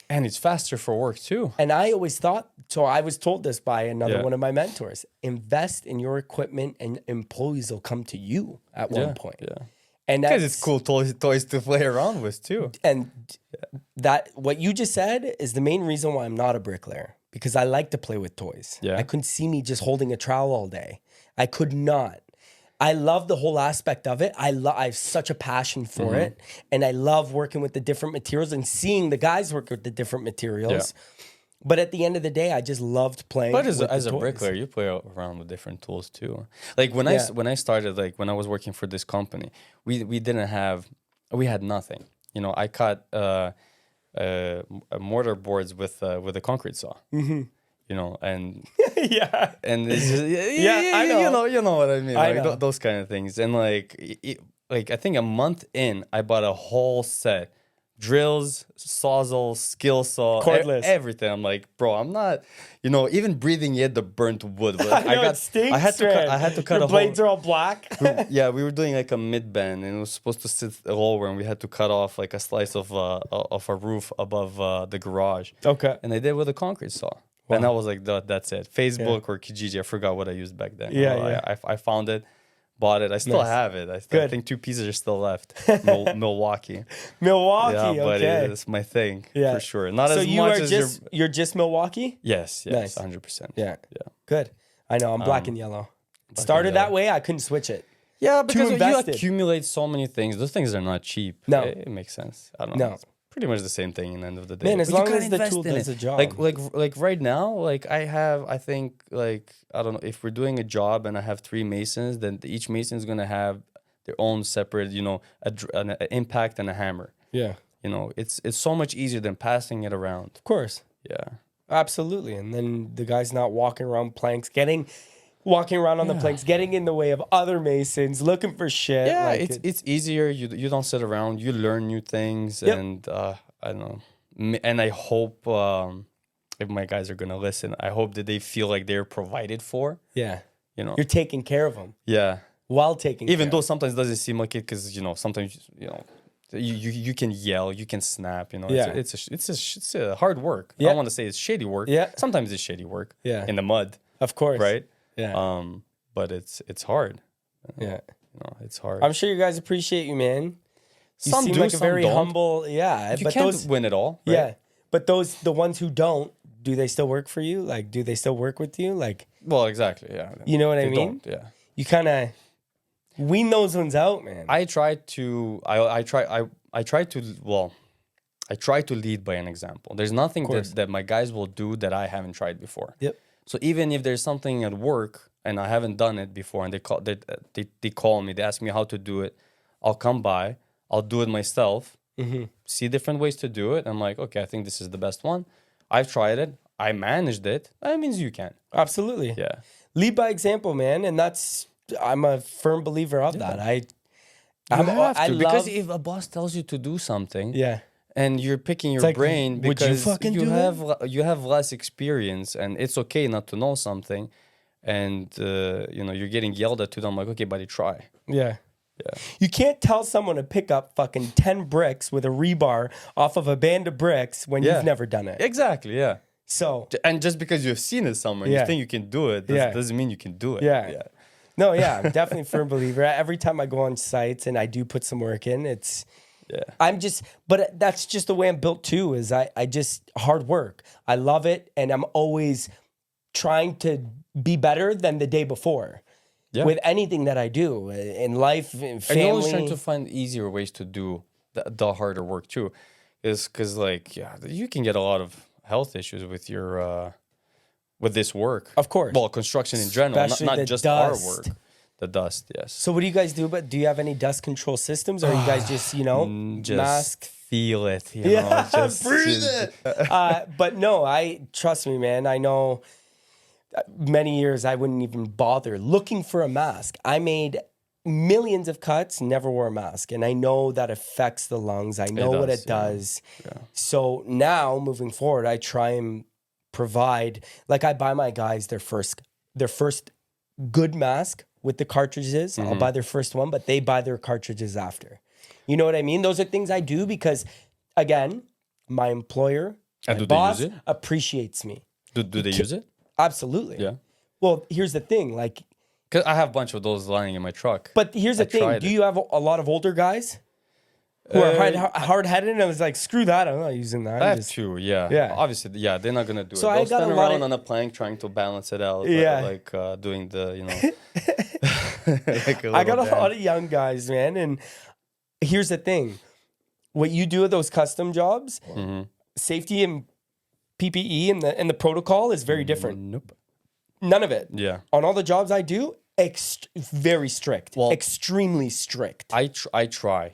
And it's faster for work too. And I always thought, so I was told this by another one of my mentors, invest in your equipment and employees will come to you at one point. Yeah. And because it's cool toys to play around with too. And that what you just said is the main reason why I'm not a bricklayer, because I like to play with toys. Yeah. I couldn't see me just holding a trowel all day. I could not. I love the whole aspect of it. I have such a passion for it. And I love working with the different materials and seeing the guys work with the different materials. Yeah. But at the end of the day, I just loved playing. But as a bricklayer, you play around with different tools too. Like when I started, like when I was working for this company, we had nothing. I cut mortar boards with a concrete saw. Mm-hmm. And and it's just, I know. You know what I mean, those kind of things. And like I think a month in, I bought a whole set. Drills, sawzall, skill saw, cordless, everything. I'm like, bro, I'm not, even breathing yet the burnt wood. It stinks, I had to cut Your blades are all black. We were doing like a mid bend, and it was supposed to sit lower, and we had to cut off like a slice of a roof above the garage. Okay. And I did with a concrete saw. Wow. And I was like, that's it. Facebook or Kijiji, I forgot what I used back then. I found it. Bought it. I still have it. I think 2 pieces are still left. Milwaukee. Yeah, but it's my thing for sure. Not so as much as you're just Milwaukee? Yes, nice. 100%. Yeah. Good. I know. I'm black and yellow. Started that way. I couldn't switch it. Yeah, because you accumulate so many things. Those things are not cheap. No, it makes sense. I don't know. No. Pretty much the same thing in the end of the day. Man, as long as the tool does the job. Like right now, like I think like, I don't know, if we're doing a job and I have 3 masons, then each mason is going to have their own separate, an impact and a hammer. Yeah. It's so much easier than passing it around. Of course. Yeah. Absolutely. And then the guy's not walking around planks, walking around on the planks, getting in the way of other masons, looking for shit. Yeah, it's easier. You don't sit around. You learn new things, and I don't know. And I hope if my guys are gonna listen, I hope that they feel like they're provided for. Yeah, you're taking care of them. Yeah, while taking even though sometimes it doesn't seem like it, because sometimes you can yell, you can snap. It's a hard work. I don't want to say it's shady work. Yeah, sometimes it's shady work. Yeah, in the mud. Of course. Right. Yeah. But it's hard. Yeah. It's hard. I'm sure you guys appreciate you, man. You some seem do, like a very don't. Humble. Yeah. You can't win it all. Right? Yeah. But the ones who don't, do they still work for you? Like, do they still work with you? Like. Well, exactly. Yeah. You know what I mean? Don't, yeah. You kind of wean those ones out, man. I try to lead by an example. There's nothing that my guys will do that I haven't tried before. Yep. So even if there's something at work and I haven't done it before, and they call me, they ask me how to do it, I'll come by, I'll do it myself, see different ways to do it. I'm like, okay, I think this is the best one. I've tried it, I managed it. That means you can. Absolutely. Yeah. Lead by example, man, and I'm a firm believer of that. Because if a boss tells you to do something, and you're picking your brain because you have less experience, and it's okay not to know something, and you're getting yelled at to them. I'm like, okay, buddy, try. Yeah. You can't tell someone to pick up fucking 10 bricks with a rebar off of a band of bricks when you've never done it. Exactly. Yeah. So, and just because you've seen it somewhere, you think you can do it, doesn't mean you can do it. Yeah. No, yeah, I'm definitely a firm believer. Every time I go on sites and I do put some work in, But that's just the way I'm built too, is I just hard work. I love it. And I'm always trying to be better than the day before with anything that I do in life, in family. And you're always trying to find easier ways to do the harder work too. Is because you can get a lot of health issues with your, with this work. Of course. Well, construction in general, not just dust. our work. The dust, yes. So what do you guys do? But do you have any dust control systems, or are you guys just mask? Feel it, just breathe it. But no, trust me, man. I know many years I wouldn't even bother looking for a mask. I made millions of cuts, never wore a mask, and I know that affects the lungs. I know what it does. Yeah. So now moving forward, I try and provide. Like I buy my guys their first good mask. With the cartridges, I'll buy their first one, but they buy their cartridges after. You know what I mean? Those are things I do because, again, my employer, my boss appreciates me. Do they use it? Absolutely. Yeah. Well, here's the thing, because I have a bunch of those lying in my truck. But here's the thing: do you have a lot of older guys who are hard-headed? And I was like, screw that, I'm not using that. I have two, yeah. Obviously, they're not gonna do it. They'll stand around on a plank trying to balance it out. Doing the I got a lot of young guys, man. And here's the thing: what you do with those custom jobs, safety and PPE and the protocol is very different. Nope, none of it. Yeah, on all the jobs I do, very strict. Well, extremely strict. I try.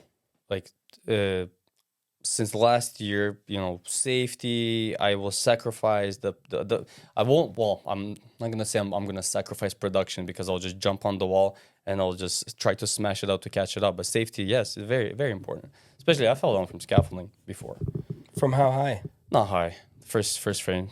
Since last year, safety, I will sacrifice I won't, well, I'm not going to say I'm going to sacrifice production because I'll just jump on the wall and I'll just try to smash it out to catch it up. But safety, yes, is very, very important. Especially I fell down from scaffolding before. From how high? Not high. First frame,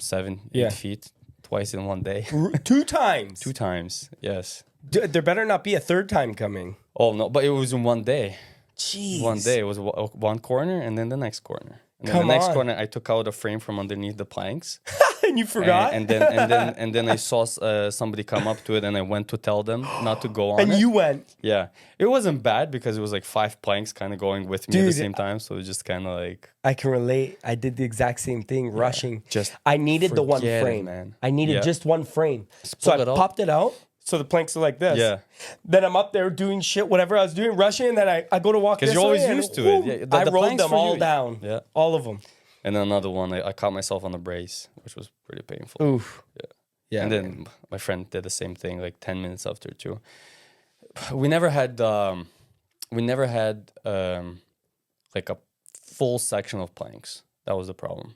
8 feet, twice in one day. 2 times? 2 times, yes. There better not be a third time coming. Oh, no, but it was in one day. Jeez. One day, it was one corner and then the next corner. And then the next corner, I took out a frame from underneath the planks. And you forgot? And then I saw somebody come up to it and I went to tell them not to go on and you went? Yeah. It wasn't bad because it was 5 planks kind of going with me at the same time. So it was just kind of I can relate. I did the exact same thing, rushing. I needed the one frame. Man. I needed just one frame. So I popped it out. So the planks are like this. Yeah. Then I'm up there doing shit, whatever I was doing, rushing, and then I go to walk this way. Because you're always used to it. Yeah, I rolled them all down. Yeah. All of them. And then another one, I caught myself on the brace, which was pretty painful. Oof. Yeah. And then my friend did the same thing 10 minutes after too. We never had a full section of planks. That was the problem.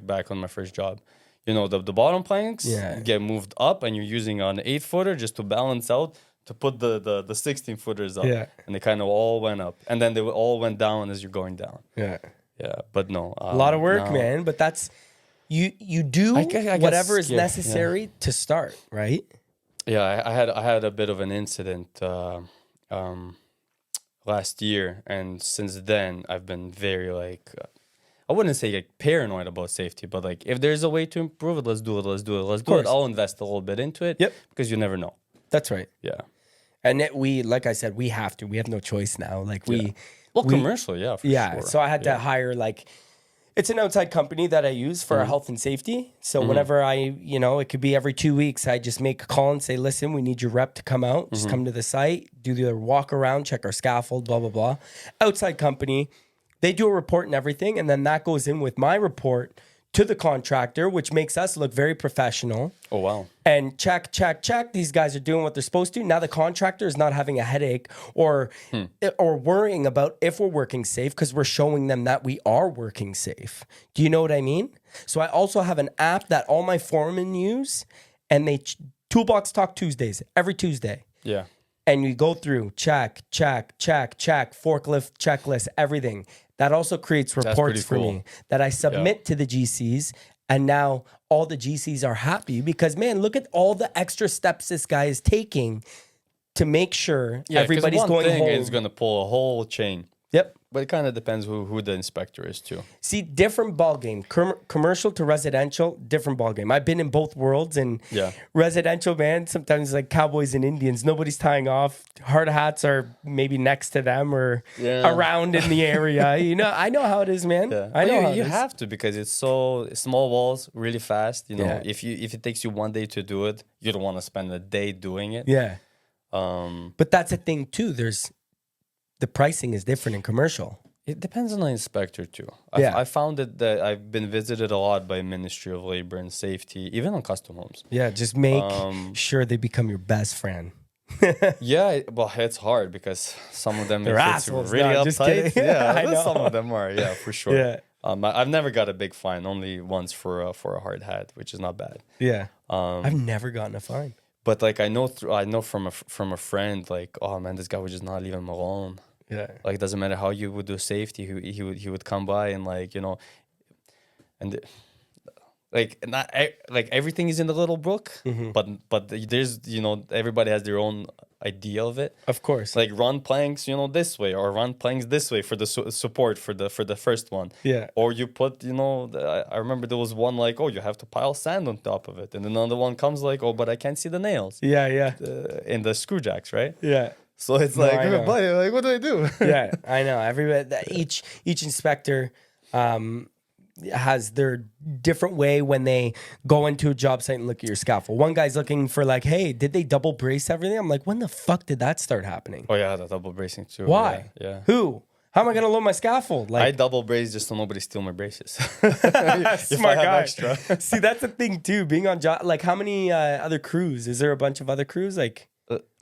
Back on my first job. The bottom planks get moved up and you're using an 8-footer just to balance out to put the 16-footers up. Yeah. And they kind of all went up. And then they all went down as you're going down. Yeah. Yeah. But no. A lot of work, man. But that's, you do whatever is necessary to start, right? Yeah. I had a bit of an incident last year. And since then, I've been very I wouldn't say paranoid about safety, but if there's a way to improve it, let's do it. Let's do it. I'll invest a little bit into it. Yep. Because you never know. That's right. Yeah. And like I said, we have to. We have no choice now. Commercial, for sure. So I had to hire it's an outside company that I use for our health and safety. So whenever it could be every 2 weeks, I just make a call and say, listen, we need your rep to come out. Just come to the site, do the walk around, check our scaffold, blah, blah, blah. Outside company. They do a report and everything, and then that goes in with my report to the contractor, which makes us look very professional. Oh, wow. And check. These guys are doing what they're supposed to. Now the contractor is not having a headache or worrying about if we're working safe because we're showing them that we are working safe. Do you know what I mean? So I also have an app that all my foremen use, and they Toolbox Talk Tuesdays, every Tuesday. Yeah. And you go through, check, forklift checklist, everything. That also creates reports for me that I submit to the GCs. And now all the GCs are happy because, man, look at all the extra steps this guy is taking to make sure everybody's going home. It's going to pull a whole chain. Yep. But it kind of depends who the inspector is too. See, different ball game. Commercial to residential, different ball game. I've been in both worlds, and residential, man, sometimes like cowboys and Indians, nobody's tying off. Hard hats are maybe next to them or around in the area. You know, I know how it is, man. Yeah. I know how you it is. have to, because it's so small balls, really fast. You know, if it takes you one day to do it, you don't want to spend a day doing it. Yeah. But that's a thing too. The pricing is different in commercial. It depends on the inspector too. I found that I've been visited a lot by Ministry of Labor and Safety, even on custom homes. Yeah, just make sure they become your best friend. Yeah, well, it's hard because some of them they're assholes. Really no, uptight. Yeah, I know. Some of them are. Yeah, for sure. Yeah. I've never got a big fine. Only once for a hard hat, which is not bad. Yeah. I've never gotten a fine. But like I know from a friend, like, oh man, this guy would just not leave him alone. Yeah. Like, it doesn't matter how you would do safety, he would come by and, like, you know, and like not like everything is in the little book, but there's, you know, everybody has their own idea of it. Of course. Like, run planks, you know, this way, or run planks this way for the support for the first one. Yeah. Or you put, you know, I remember there was one like, oh, you have to pile sand on top of it, and then another one comes like, oh, but I can't see the nails. Yeah, yeah. In the screw jacks, right? Yeah. So it's like, everybody, like, what do I do? Yeah, I know. Everybody, each inspector has their different way when they go into a job site and look at your scaffold. One guy's looking for like, hey, did they double brace everything? I'm like, when the fuck did that start happening? Oh yeah, the double bracing too. Why? Yeah. Who? How am I gonna load my scaffold? Like, I double brace just so nobody steal my braces. Smart guy. Extra. See, that's the thing too. Being on job, like, how many other crews? Is there a bunch of other crews like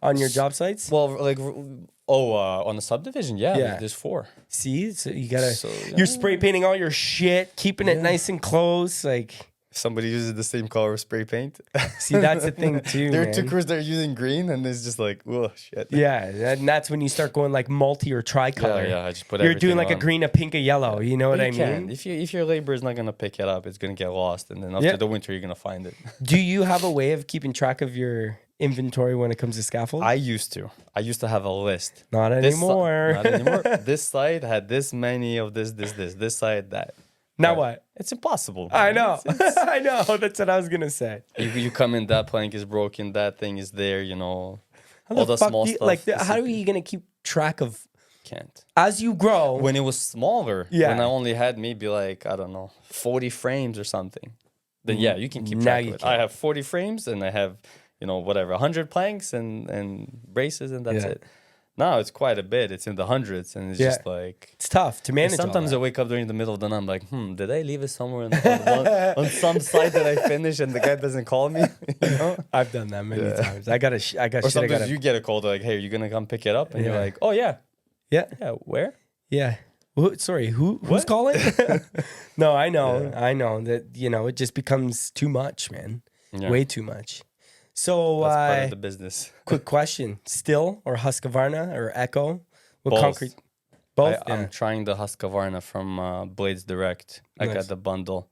on your job sites? Well, like, on the subdivision, yeah. There's 4. See, so you gotta, you're spray painting all your shit, keeping it nice and close, like. Somebody uses the same color of spray paint. See, that's the thing too. There are 2 crews that are using green, and it's just like, oh shit. Yeah, and that's when you start going like multi or tricolor. Yeah, I just put. You're doing like a green, a pink, a yellow. You know what I mean? If your labor is not gonna pick it up, it's gonna get lost, and then after the winter, you're gonna find it. Do you have a way of keeping track of your inventory when it comes to scaffold? I used to have a list. Not anymore. Not anymore. This side had this many of this. This side that. Now what? It's impossible. I know. I know. That's what I was gonna say. You come in, that plank is broken, that thing is there, you know. All the small stuff. Like, how are you gonna keep track of? Can't. As you grow. When it was smaller, when I only had maybe like, I don't know, 40 frames or something, then you can keep track of it. I have 40 frames and I have, you know, whatever, 100 planks and braces, and that's it. Now it's quite a bit. It's in the hundreds, and it's just like, it's tough to manage. Sometimes I wake up during the middle of the night, I'm like, did I leave it somewhere on some site that I finish and the guy doesn't call me? You know? I've done that many times. I got. Or sometimes you get a call, like, hey, are you gonna come pick it up? And you're like, oh yeah, where? Yeah. Sorry, who's calling? No, I know that, you know, it just becomes too much, man. Yeah. Way too much. So that's part of the business. Quick question: Still or Husqvarna or Echo? Both. Concrete? Both. I'm trying the Husqvarna from Blades Direct. I got the bundle.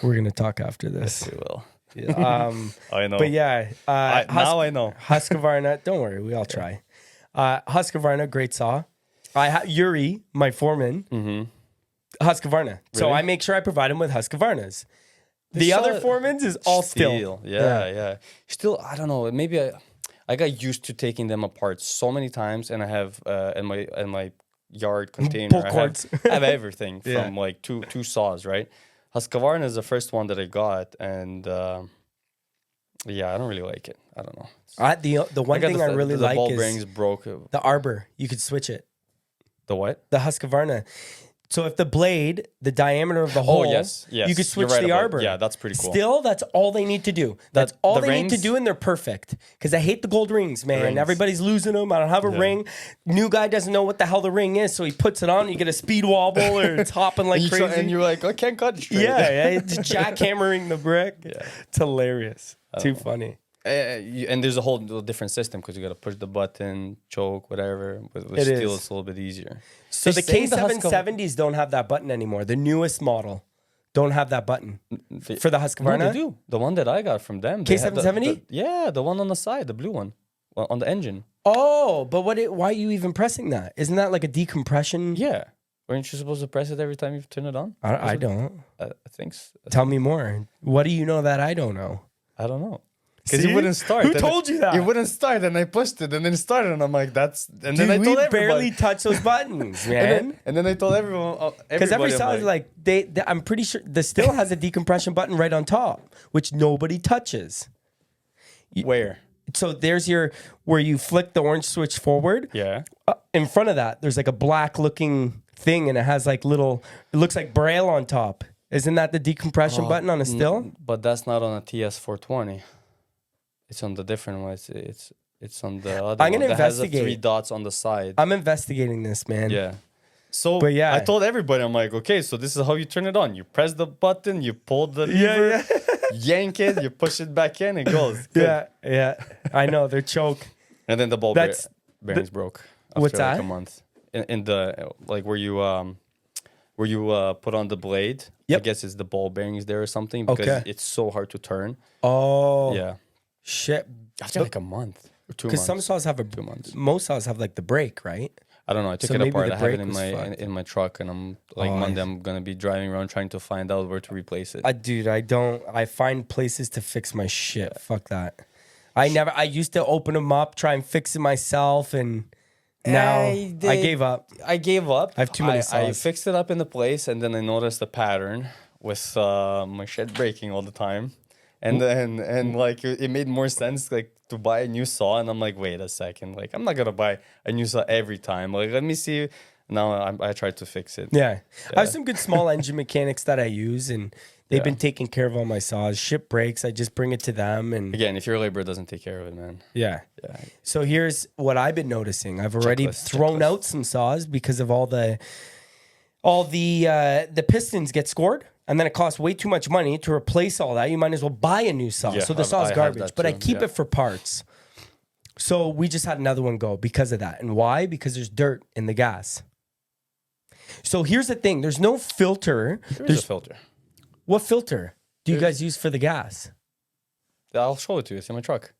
We're gonna talk after this. Yes, we will. Yeah. I know. But yeah, now I know. Husqvarna. Don't worry, we all try. Husqvarna, great saw. Yuri, my foreman. Husqvarna. Really? So I make sure I provide him with Husqvarnas. The other Foremans is all steel. Yeah. Still, I don't know. Maybe I got used to taking them apart so many times, and I have in my yard container, I have everything from like two saws, right? Husqvarna is the first one that I got, and I don't really like it. I don't know. The one thing I really like is the ball is bearings broke. The arbor. You could switch it. The what? The Husqvarna. So if the blade, the diameter of the hole, you could switch the arbor. Yeah, that's pretty cool. Still, that's all they need to do. That's all they need to do, and they're perfect. Because I hate the gold rings, man. Everybody's losing them. I don't have a ring. New guy doesn't know what the hell the ring is, so he puts it on. You get a speed wobble, or it's hopping like crazy. And you're like, I can't cut it straight. Yeah, it's jackhammering the brick. Yeah. It's hilarious. Too funny. And there's a whole different system because you got to push the button, choke, whatever. With steel, it's a little bit easier. So the K770s don't have that button anymore. The newest model don't have that button for the Husqvarna. No, they do. The one that I got from them. K770? The one on the side, the blue one, on the engine. Oh, but why are you even pressing that? Isn't that like a decompression? Yeah. Weren't you supposed to press it every time you turn it on? I don't. I think so. Tell me more. What do you know that I don't know? I don't know. Because it wouldn't start. Who told you that? It wouldn't start, and I pushed it, and then it started, and I'm like, that's... And Dude, then I told we everybody. barely touch those buttons, man. and then I told everyone... Because every saw like I'm pretty sure the still has a decompression button right on top, which nobody touches. Where? So there's where you flick the orange switch forward. Yeah. In front of that, there's like a black looking thing, and it has like it looks like Braille on top. Isn't that the decompression button on a still? But that's not on a TS420. It's on the different one. It's on the other I'm gonna one that has the investigate. 3 dots on the side. I'm investigating this, man. Yeah. So But yeah. I told everybody, I'm like, okay, so this is how you turn it on. You press the button, you pull the lever, yank it, you push it back in, it goes. Good. Yeah. I know, they're choke. And then the ball bearings broke after What's like that? a month. In the like where you put on the blade. Yep. I guess it's the ball bearings there or something because it's so hard to turn. Oh. Yeah. Shit. After like a month or 2 months. Because some saws have 2 months. most saws have like the brake, right? I don't know. I took So it maybe apart. the I have it brake in was my fucked. in my truck, and I'm like Monday. I'm gonna be driving around trying to find out where to replace it. Dude, I find places to fix my shit. Fuck that. I used to open them up, try and fix it myself, and now I gave up. I gave up. I have too many I saws. fixed it up in the place, and then I noticed a pattern with my shit breaking all the time. And then like it made more sense like to buy a new saw, and I'm like, wait a second, like I'm not gonna buy a new saw every time. Like let me see. Now I tried to fix it. Yeah. I have some good small engine mechanics that I use, and they've been taking care of all my saws. Shit breaks, I just bring it to them. And Again, if your labor doesn't take care of it, man. yeah. So here's what I've been noticing. I've already thrown out some saws because of all the pistons get scored. And then it costs way too much money to replace all that. You might as well buy a new saw. Yeah, So the saw's I have garbage, that but I too, keep it for parts. So we just had another one go because of that. And why? Because there's dirt in the gas. So here's the thing. There's no filter. There's a filter. What filter do you guys use for the gas? I'll show it to you. It's in my truck.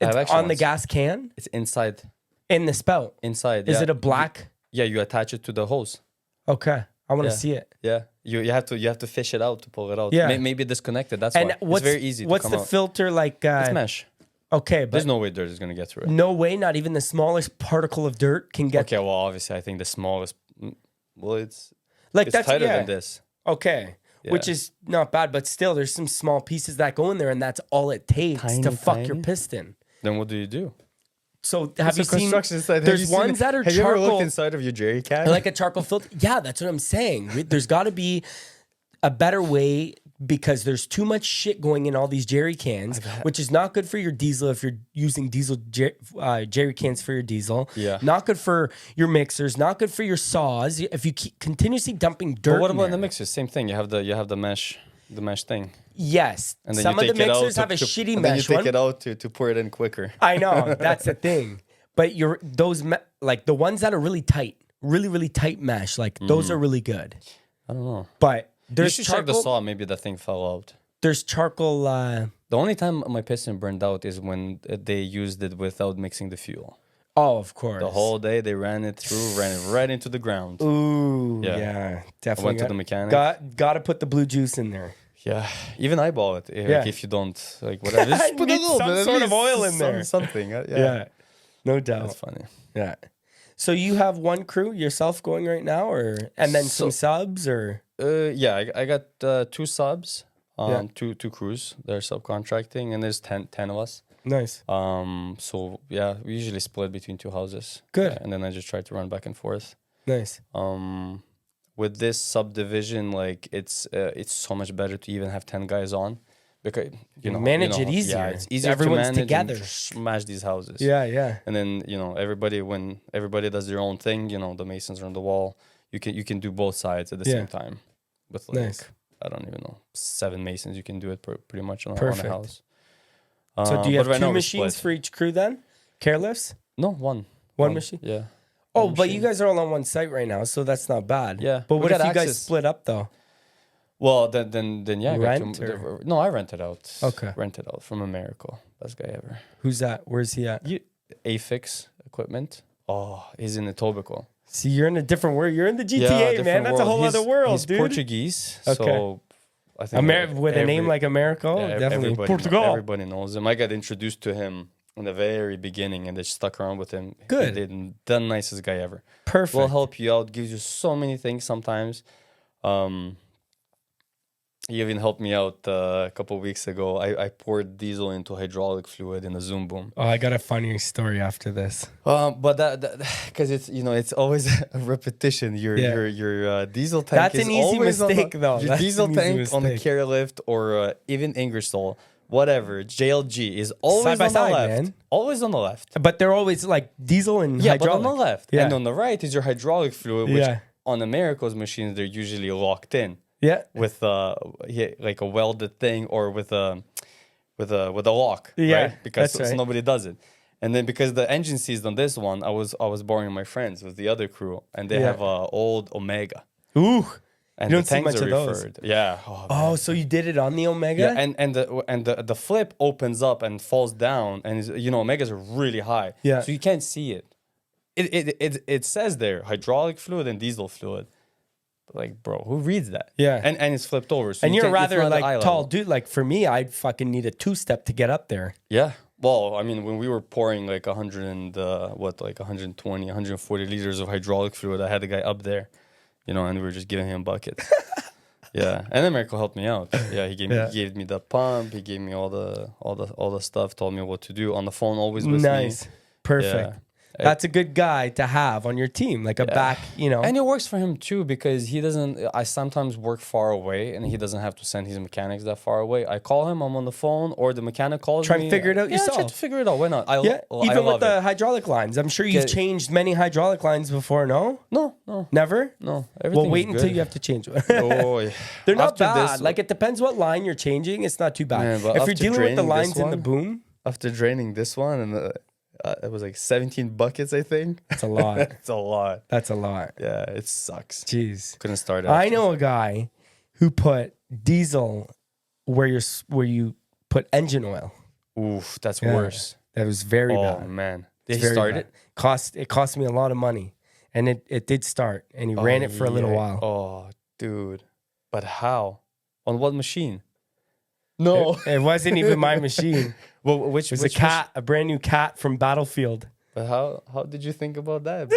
It's on the gas can? It's inside. In the spout? Inside. Is it a black? Yeah, you attach it to the hose. Okay. I want to see it. Yeah, you have to fish it out to pull it out. Yeah. Maybe disconnected. That's And why. It's very easy to what's come the out. filter like? It's mesh. Okay, but There's no way dirt is gonna get through it. no way, not even the smallest particle of dirt can get. Okay, well, obviously, I think the smallest. Well, it's Like it's that's tighter than this. Okay. Which is not bad, but still, there's some small pieces that go in there, and that's all it takes to fuck your piston. Then what do you do? So have you seen? Construction site. There's ones that are Have you ever charcoal, looked inside of your jerry can? like a charcoal filter. Yeah, that's what I'm saying. There's got to be a better way because there's too much shit going in all these jerry cans, which is not good for your diesel if you're using diesel jerry cans for your diesel. Yeah. Not good for your mixers. Not good for your saws. If you keep continuously dumping dirt. But what about in the there. mixers? Same thing. You have the mesh thing. Yes. And then Some you of the take it out mixers have a to, shitty and mesh then you one. take it out to pour it in quicker. I know. That's the thing. But like the ones that are really tight, really tight mesh, like those are really good. I don't know. But You there's should check the charcoal. saw. Maybe that thing fell out. There's charcoal. The only time my piston burned out is when they used it without mixing the fuel. Oh, of course. The whole day they ran it right into the ground. Ooh, Yeah. yeah, definitely. I went to the mechanic. Got to put the blue juice in there. Yeah, even I bought it. Yeah. Like if you don't like whatever, just put a Need little some bit, at sort of least oil in there. Something. Yeah. Yeah, no doubt. That's funny. Yeah. So you have one crew yourself going right now, and then some subs, or Yeah, I got 2 subs, Yeah. two crews. They're subcontracting, and there's 10 of us. nice. So yeah, we usually split between 2 houses. Good. Yeah, and then I just try to run back and forth. Nice. With this subdivision, like it's so much better to even have 10 guys on, because Manage it easier. Yeah, it's easier Everyone's to manage together. and smash these houses. Yeah. And then when everybody does their own thing, the masons are on the wall. You can do both sides at the Yeah. same time. With like Nice. I don't even know 7 masons, you can do it pretty much on a Perfect. house. So do you have but right 2 now we're machines split. for each crew then? Care lifts? No, one. One machine? Yeah. Oh, One but machine. you guys are all on one site right now, so that's not bad. Yeah. But We what if got you guys access. split up though? Well, then yeah. I got Rent, or? No, I rented out. Okay. Rented out from America. Best guy ever. Who's that? Where's he at? Afix. equipment. Oh, he's in Etobicoke. See, you're in a different world. You're in the GTA, man. That's a whole other world, he's dude. Portuguese, so I think with a name like America, definitely Portugal. Everybody knows him. I got introduced to him in the very beginning, and they stuck around with him. Good. He's the nicest guy ever. Perfect. Will help you out. Gives you so many things sometimes. He even helped me out a couple of weeks ago. I poured diesel into hydraulic fluid in a Zoom boom. Oh, I got a funny story after this. But that because it's always a repetition. Your diesel tank. That's an easy mistake, though. Your diesel tank on the carry lift or even Ingersoll, whatever JLG is always on the left. Man. Always on the left. But they're always like diesel and hydraulic. But on the left. And on the right is your hydraulic fluid, which on America's machines they're usually locked in. Yeah, with like a welded thing or with a lock, right? Because so nobody does it. And then because the engine seized on this one, I was borrowing my friends with the other crew, and they have a old Omega. Ooh, and you don't see much of those. Yeah. Oh, so you did it on the Omega? Yeah, and the flip opens up and falls down, and Omegas are really high. Yeah, so you can't see it. It says there hydraulic fluid and diesel fluid. Like, bro, who reads that? Yeah. And it's flipped over. So and you're rather like tall dude. Like for me, I'd fucking need a 2-step to get up there. Yeah. Well, I mean, when we were pouring like 120, 140 liters of hydraulic fluid, I had the guy up there, and we were just giving him buckets. Yeah. And then Mirko helped me out. Yeah, he gave me the pump, he gave me all the stuff, told me what to do on the phone, always with me. Nice. Perfect. Yeah. That's a good guy to have on your team, like a back, And it works for him too because he doesn't. I sometimes work far away, and he doesn't have to send his mechanics that far away. I call him, I'm on the phone, or the mechanic calls me. Try and figure it out yourself. Try to figure it out. Why not? Even with the hydraulic lines, I'm sure you've changed many hydraulic lines before. No, never. No. Well, wait until you have to change one. They're not bad. Like it depends what line you're changing. It's not too bad. If you're dealing with the lines in the boom. After draining this one and. It was like 17 buckets, I think. That's a lot. It's a lot. That's a lot. Yeah, it sucks. Jeez. Couldn't start. I know a guy who put diesel where you put engine oil. Oof, that's worse. That was very bad. Oh man, did he start it? It cost me a lot of money, and it did start, and he ran it for a little while. Oh, dude, but how? On what machine? No, it wasn't even my machine. Well, it was a brand new cat from Battlefield. But how did you think about that?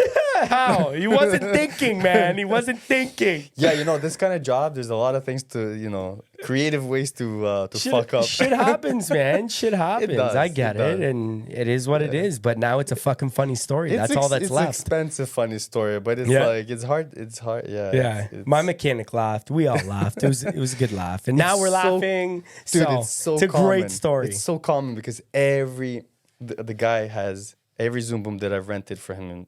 How? He wasn't thinking, man. He wasn't thinking. Yeah, this kind of job, there's a lot of things to, creative ways to fuck up. Shit happens, man. Shit happens. I get it. And it is what it is. But now it's a fucking funny story. That's all that's left. It's expensive funny story, but it's like, it's hard. It's hard. Yeah. Yeah. My mechanic laughed. We all laughed. It was a good laugh. And now we're laughing. Dude, it's a great story. It's so common because the guy has... Every Zoom boom that I've rented from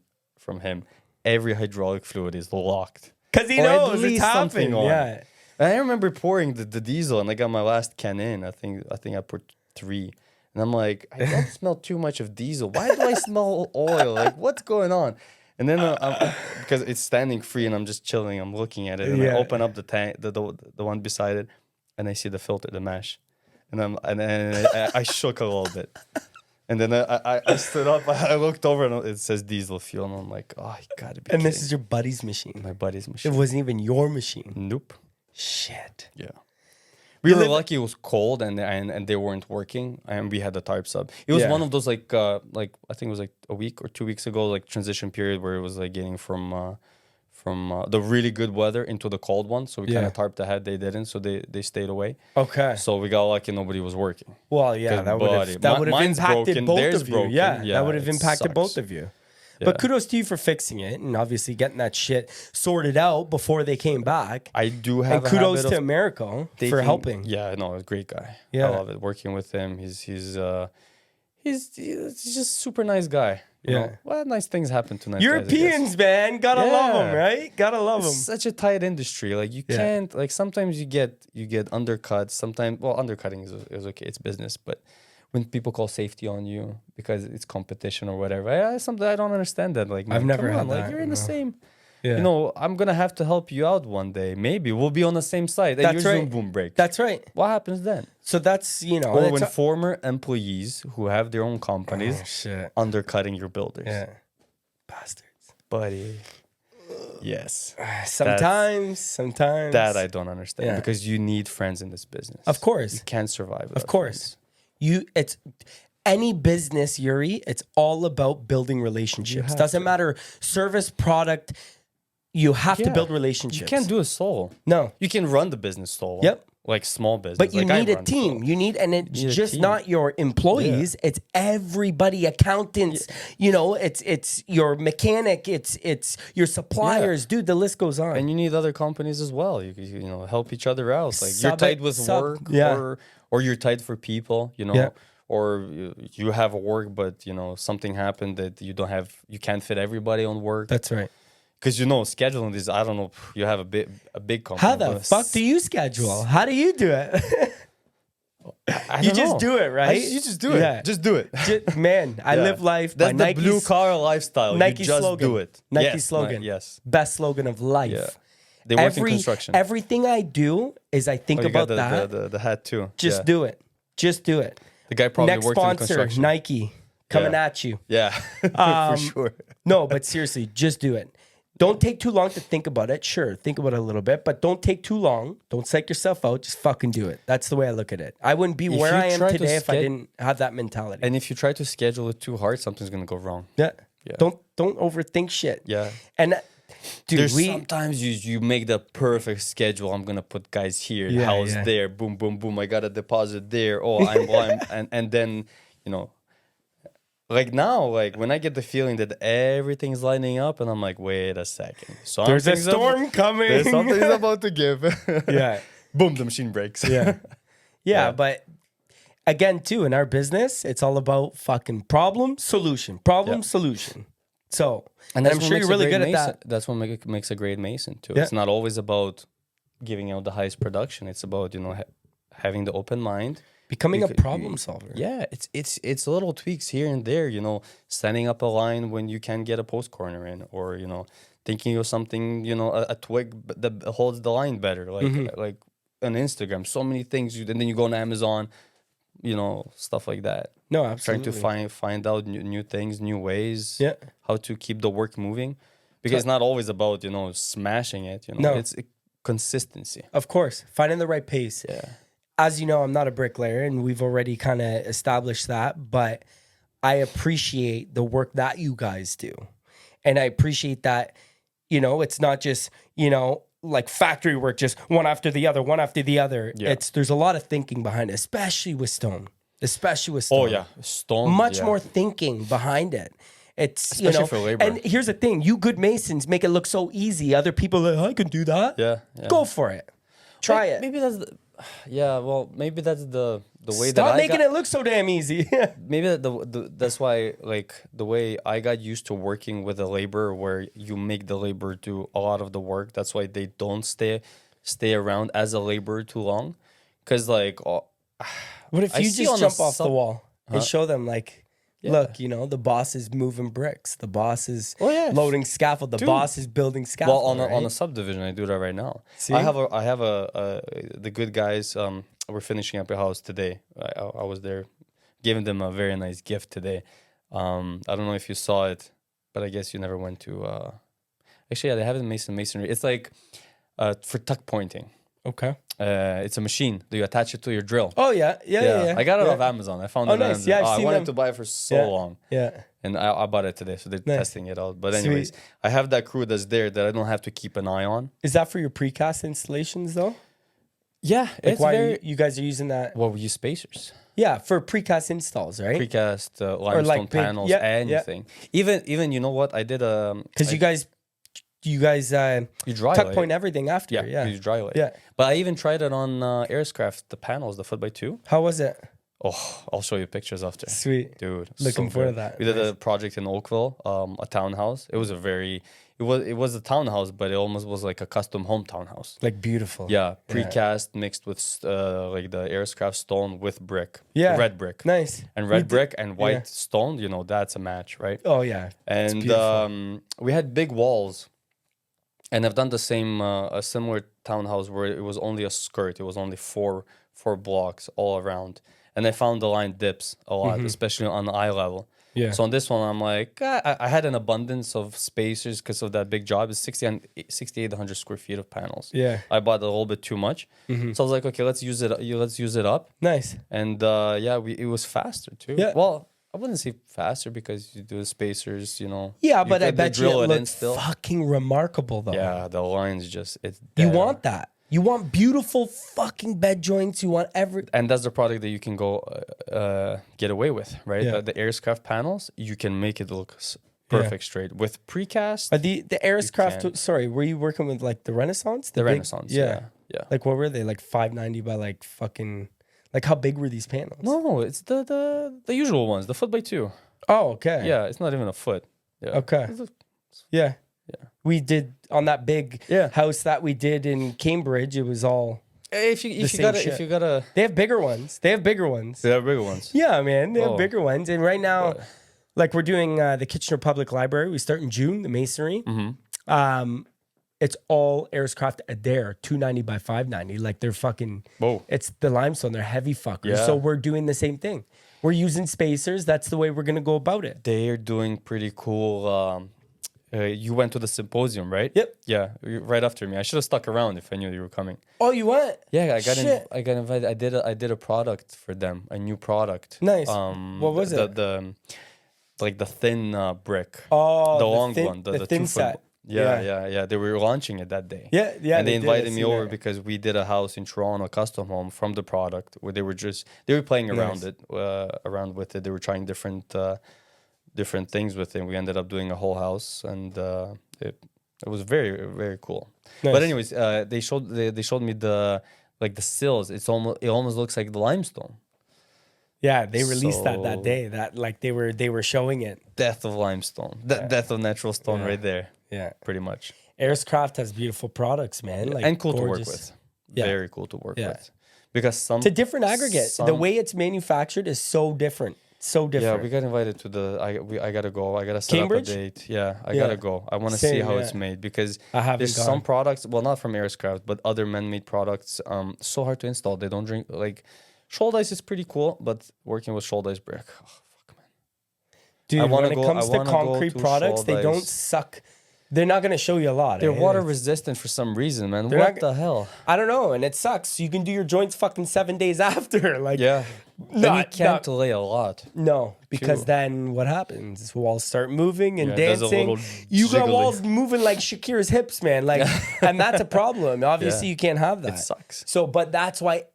him, every hydraulic fluid is locked. Because he knows it's happening. Yeah. And I remember pouring the diesel, and I got my last can in. I think I put 3. And I'm like, I don't smell too much of diesel. Why do I smell oil? Like, what's going on? And then because it's standing free, and I'm just chilling. I'm looking at it, and I open up the tank, the one beside it, and I see the filter, the mesh, and I shook a little bit. And then I stood up, I looked over, and it says diesel fuel. And I'm like, oh, you gotta be kidding. This is your buddy's machine? My buddy's machine. It wasn't even your machine? Nope. Shit. Yeah. We were lucky it was cold and they weren't working, and we had the tarp sub. It was one of those, like I think it was like a week or 2 weeks ago, like transition period where it was like getting from the really good weather into the cold one. So we kind of tarped ahead. They didn't, so they stayed away. Okay. So we got lucky nobody was working. Well, yeah, that would have impacted both of you. Broken. Yeah, that would have impacted both of you. Yeah. But kudos to you for fixing it and obviously getting that shit sorted out before they came back. I do have and kudos to Americo for helping. Yeah, no, a great guy. Yeah. I love it working with him. He's just a super nice guy. You know? Well, nice things happen to nice Europeans, guys, man. Gotta love them, right? Gotta love them. It's such a tight industry. Like, you can't, like, sometimes you get undercuts. Sometimes, well, undercutting is okay. It's business. But when people call safety on you because it's competition or whatever, I don't understand that. Like, man, I've never had that. Like, you're in the same. You know, I'm gonna have to help you out one day. Maybe we'll be on the same side, and That's your right. Zoom boom breaks. That's right. What happens then? So that's, you know, Or when former employees who have their own companies undercutting your builders. Yeah, bastards, buddy. Yes. Sometimes that I don't understand because you need friends in this business. Of course, you can't survive. Of course, it's any business, Yuri. It's all about building relationships. Doesn't matter service, product. You have to build relationships. You can't do it solo. No, you can run the business solo. Yep. Like small business. But you need a team. You need, and it's just not your employees. Yeah. It's everybody, accountants, you know, it's your mechanic, it's your suppliers. Dude, the list goes on. And you need other companies as well. You know, help each other out. Like you're tied with work or you're tied for people, you know, or you have a work, but you know, something happened that you can't fit everybody on work. That's right. Because you know, scheduling this, I don't know, you have a big company. How the fuck do you schedule? How do you do it? You just do it, right? You just do it. Yeah. Just do it. Man, I live life by That's the blue collar lifestyle. Nike you just slogan. do it. Nike slogan. Yes. Best slogan of life. Yeah. They work in construction. Everything I do is I think about that. The hat too. Just do it. Just do it. The guy probably Next worked sponsor, in construction. Nike, coming at you. Yeah, for sure. No, but seriously, just do it. Don't take too long to think about it. Sure, think about it a little bit, but don't take too long. Don't psych yourself out. Just fucking do it. That's the way I look at it. I wouldn't be where I am today if I didn't have that mentality. And if you try to schedule it too hard, something's gonna go wrong. Yeah. Don't overthink shit. Yeah. And dude, sometimes you make the perfect schedule. I'm gonna put guys here, house there, boom, boom, boom. I got a deposit there. Oh, and then you know. Like now, like when I get the feeling that everything's lining up, and I'm like, wait a second. So there's a storm coming. Something's about to give. Yeah. Boom, the machine breaks. Yeah, but again, too, in our business, it's all about fucking problem, solution. So, and I'm sure you're really good at that. That's what makes a great Mason, too. Yeah. It's not always about giving out the highest production. It's about, you know, having the open mind. Becoming a problem solver. Yeah, it's little tweaks here and there, you know, setting up a line when you can get a post corner in, or, you know, thinking of something, you know, a twig that holds the line better, like on Instagram, so many things, and then you go on Amazon, you know, stuff like that. No, absolutely. Trying to find out new things, new ways, how to keep the work moving, because it's not always about, you know, smashing it, you know, it's consistency. Of course, finding the right pace. Yeah. As you know, I'm not a bricklayer, and we've already kind of established that, but I appreciate the work that you guys do. And I appreciate that, you know, it's not just, you know, like factory work, just one after the other. Yeah. There's a lot of thinking behind it, especially with stone. Oh, yeah. Stone. Much more thinking behind it. It's, especially, you know, for labor. And here's the thing, you good masons make it look so easy. Other people are like, I can do that. Yeah. Go for it. Try it. Maybe that's maybe that's the way Stop making it look so damn easy. Maybe that's why, like, the way I got used to working with a laborer, where you make the laborer do a lot of the work. That's why they don't stay around as a laborer too long. Because, like, what if you just jump off the wall and show them, like, look, you know, the boss is moving bricks. The boss is loading scaffold. The boss is building scaffold. Well, on a subdivision, I do that right now. See? I have the good guys. We're finishing up a house today. I was there, giving them a very nice gift today. I don't know if you saw it, but I guess you never went to. Actually, they have it in Masonry. It's like for tuck pointing. Okay. It's a machine. Do you attach it to your drill? Oh yeah. I got it off Amazon. I found it. Nice. I wanted to buy it for so long. Yeah. And I bought it today, so they're testing it out. But anyways, I have that crew that's there that I don't have to keep an eye on. Is that for your precast installations though? Yeah, like it's why you guys are using that? Well, we use spacers. Yeah, for precast installs, right? Precast limestone panels, anything. Even you know what I did? Because you guys you dry tuck point everything after. Yeah, you dry lay. Yeah, but I even tried it on Aircraft, the panels, the 4x2. How was it? Oh, I'll show you pictures after. Sweet, dude. Looking forward to that. We did a project in Oakville, a townhouse. It was it was a townhouse, but it almost was like a custom home townhouse. Like beautiful. Yeah, precast mixed with like the Aircraft stone with brick. Yeah, red brick. Nice. And red brick and white stone. You know, that's a match, right? Oh yeah. And we had big walls. And I've done the same, a similar townhouse where it was only a skirt. It was only four blocks all around. And I found the line dips a lot, especially on the eye level. Yeah. So on this one, I'm like, I had an abundance of spacers because of that big job. It's 6,800 square feet of panels. Yeah. I bought a little bit too much. So I was like, okay, let's use it up. Nice. And it was faster too. Yeah. Well, I wouldn't say faster because you do the spacers, Yeah, but I bet you it looks fucking remarkable though. Yeah, the lines it's dead. You want that. You want beautiful fucking bed joints. You want and that's the product that you can go get away with, right? Yeah. The Aircraft panels, you can make it look perfect straight with precast. The Aircraft. Sorry, were you working with like the Renaissance? The Renaissance, yeah. Like what were they? Like 590 by like fucking. Like how big were these panels? No, it's the usual ones, the 4x2. Oh, okay. Yeah, it's not even a foot. Yeah. Okay. Yeah. We did on that big house that we did in Cambridge. It was all. If you gotta, they have bigger ones. They have bigger ones. Yeah, man, they have bigger ones. And right now, like we're doing the Kitchener Public Library. We start in June. The Masonry. It's all Aircraft Adair 290 by 590. Like they're fucking. Whoa. It's the limestone. They're heavy fuckers. Yeah. So we're doing the same thing. We're using spacers. That's the way we're gonna go about it. They're doing pretty cool. You went to the symposium, right? Yep. Yeah, right after me. I should have stuck around if I knew you were coming. Oh, you went? Yeah, I got invited. I did a product for them, a new product. Nice. What was it? The thin brick. Oh, the long one. The thin 2 set. foot. Yeah. They were launching it that day. Yeah. And they invited me over because we did a house in Toronto, a custom home from the product where they were playing around around with it. They were trying different things with it. We ended up doing a whole house, and it was very, very cool. Nice. But anyways, they showed me the sills. It almost looks like the limestone. Yeah, they released that day. That like they were showing it. Death of limestone. Death of natural stone right there. Yeah. Pretty much. Aircraft has beautiful products, man. Like, and cool gorgeous. to work with. Yeah. Very cool to work with. Because it's a different aggregate. The way it's manufactured is so different. So different. Yeah, we got invited to I gotta go. I gotta set Cambridge? up a date. Yeah, I gotta go. I want to see how it's made because there's some products, well, not from Aircraft, but other man-made products, so hard to install. They don't drink, like, Zholob is pretty cool, but working with Zholob brick, fuck, man. Dude, when it comes to concrete products, they don't suck. They're not going to show you a lot. They're water resistant for some reason, man. What the hell? I don't know, and it sucks. You can do your joints fucking 7 days after. Like, yeah. Then you can't lay a lot. No, because then what happens? Walls start moving and dancing. You got walls moving like Shakira's hips, man. Like, and that's a problem. Obviously, you can't have that. It sucks. So, but that's why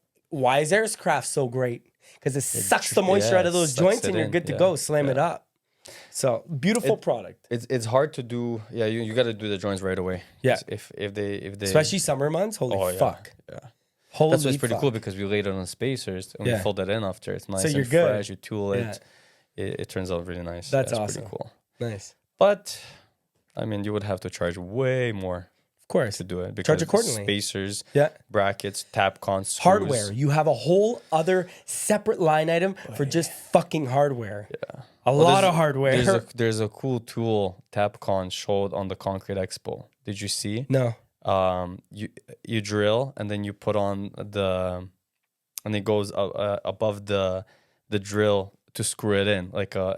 is Aircraft so great? Because it sucks the moisture out of those joints, and you're good to go. Slam it up. So beautiful product. It's hard to do. Yeah, you got to do the joints right away. Yeah. If they especially summer months. Holy fuck. Yeah. Holy That's why it's pretty cool because we laid it on spacers and we filled it in after. It's nice and fresh. You tool it. It turns out really nice. That's awesome. Pretty cool. Nice. But I mean, you would have to charge way more. Of course. To do it. Because charge accordingly. Spacers, brackets, tap cons, hardware. You have a whole other separate line item for just fucking hardware. Yeah. A lot of hardware. There's a cool tool Tapcon showed on the Concrete Expo. Did you see? No. You drill and then you put on and it goes above the drill to screw it in like a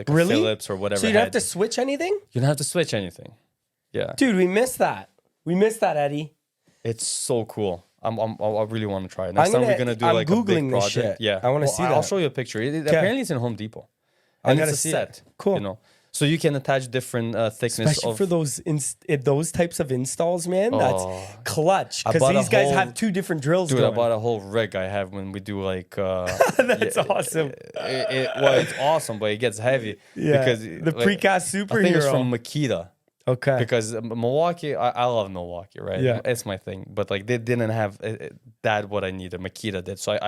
Phillips or whatever. So you don't have to switch anything? You don't have to switch anything. Yeah. Dude, we missed that. We missed that, Eddie. It's so cool. I really want to try it. Next time we're gonna do like a big project. Shit. Yeah. I want to see that. I'll show you a picture. Apparently it's in Home Depot. And it's a set. Cool. You know, so you can attach different thickness. Especially for those types of installs, man. That's clutch because these guys have two different drills. Dude, I bought a whole rig I have when we do like. That's awesome. It's awesome, but it gets heavy. Yeah. Because the precast superhero. I think it's from Makita. Okay. Because Milwaukee, I love Milwaukee, right? Yeah. It's my thing. But like they didn't have that what I needed. Makita did. So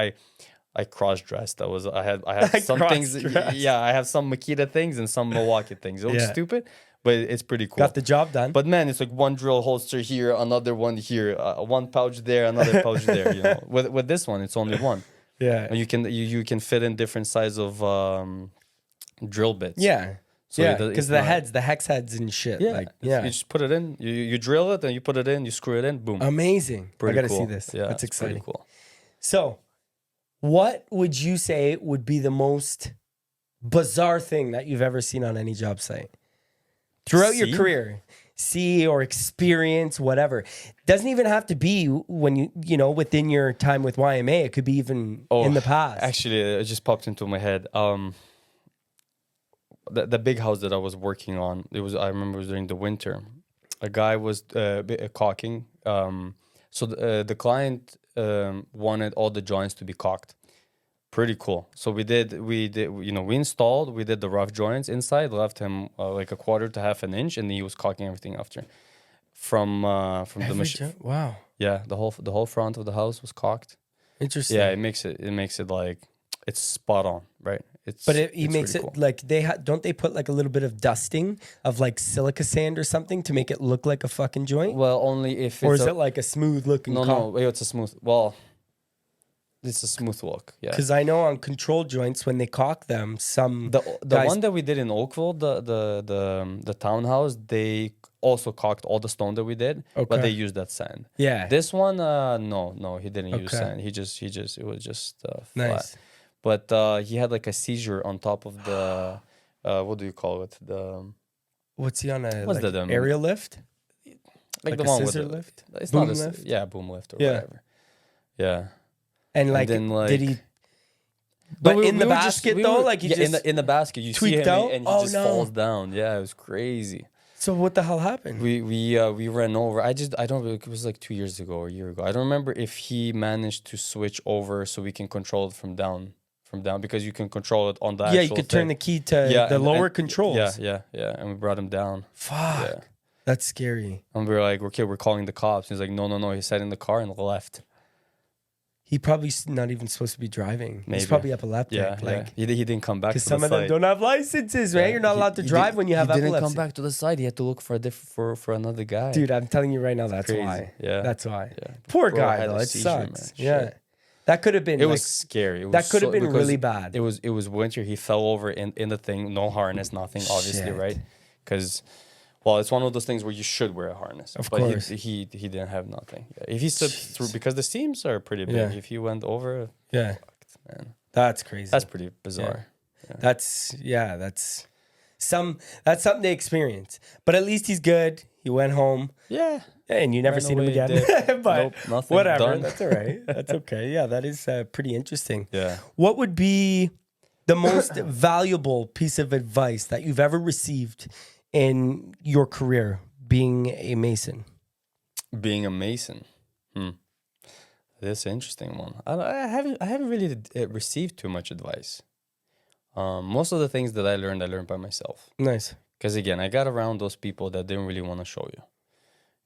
I cross-dressed. I have some things. Yeah, I have some Makita things and some Milwaukee things. It looks stupid, but it's pretty cool. Got the job done. But man, it's like one drill holster here, another one here, one pouch there, another pouch there. You know, with this one, it's only one. Yeah, and you can fit in different size of drill bits. Yeah. So because the hex heads and shit. Yeah, like, you just put it in. You drill it and you put it in. You screw it in. Boom. Amazing. Pretty I gotta cool. see this. Yeah, that's exciting. Pretty cool. So, what would you say would be the most bizarre thing that you've ever seen on any job site throughout your career? See or experience, whatever. Doesn't even have to be when you know within your time with YMA. It could be even in the past. Actually, it just popped into my head. The big house that I was working on, I remember it was during the winter. A guy was caulking. So the client wanted all the joints to be caulked. Pretty cool. So we did, we installed, we did the rough joints inside, left him like a quarter to half an inch, and then he was caulking everything after. From the machine. Wow. Yeah, the whole front of the house was caulked. Interesting. Yeah, it makes it like it's spot on, right? He makes it cool. Like don't they put like a little bit of dusting of like silica sand or something to make it look like a fucking joint? Well, only if or is it like a smooth looking? No, it's a smooth. Well, it's a smooth look. Yeah, because I know on control joints when they caulk them, the one that we did in Oakville, the townhouse, they also caulked all the stone that we did, but they used that sand. Yeah, this one, no, he didn't use sand. He just it was just nice. Flat. But he had like a seizure on top of the what do you call it? What's he on aerial lift? Like the a one scissor with lift? It's boom not lift? Boom lift or whatever. Yeah. And then, did he? But in the basket though, like he just in the basket, you see him and he just falls down. Yeah, it was crazy. So what the hell happened? We ran over. I don't. It was like 2 years ago or a year ago. I don't remember if he managed to switch over so we can control it from down because you can control it on the actual you could turn the key to the lower controls. Yeah, and we brought him down. Fuck. Yeah. That's scary. And we were like, okay, we're calling the cops. He's like, no. He sat in the car and left. He probably not even supposed to be driving. Maybe. He's probably epileptic. Yeah. He didn't come back to the side. Because some of them don't have licenses, man. You're not allowed to drive when you have epilepsy. He didn't come back to the side. He had to look for for another guy. Dude, I'm telling you right now, that's crazy. Why. Yeah. That's why. Yeah. Poor guy, though. It sucks. Yeah. That could have been. It was scary. That could have been really bad. It was winter. He fell over in the thing. No harness, nothing. Obviously, right? Because, well, it's one of those things where you should wear a harness. Of course. He didn't have nothing. Yeah. If he slipped through, because the seams are pretty big. If he went over, fucked, man. That's crazy. That's pretty bizarre. Yeah. That's something to experience. But at least he's good. He went home. Yeah. And you never seen him again. But nope, whatever. Done. That's all right. That's okay. Yeah, that is pretty interesting. Yeah. What would be the most valuable piece of advice that you've ever received in your career being a Mason? Being a Mason? That's an interesting one. I haven't really received too much advice. Most of the things that I learned by myself. Nice. Because again, I got around those people that didn't really want to show you.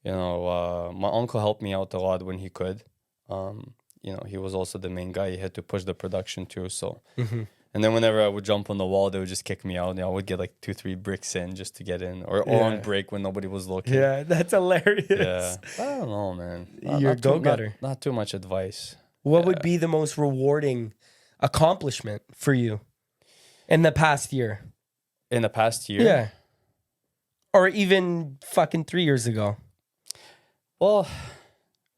You know, my uncle helped me out a lot when he could. He was also the main guy. He had to push the production too. So, and then whenever I would jump on the wall, they would just kick me out. I would get like 2-3 bricks in just to get in, or on break when nobody was looking. Yeah, that's hilarious. Yeah, I don't know, man. You're a go-getter. Not too much advice. What would be the most rewarding accomplishment for you in the past year? In the past year? Yeah. Or even fucking 3 years ago. Well,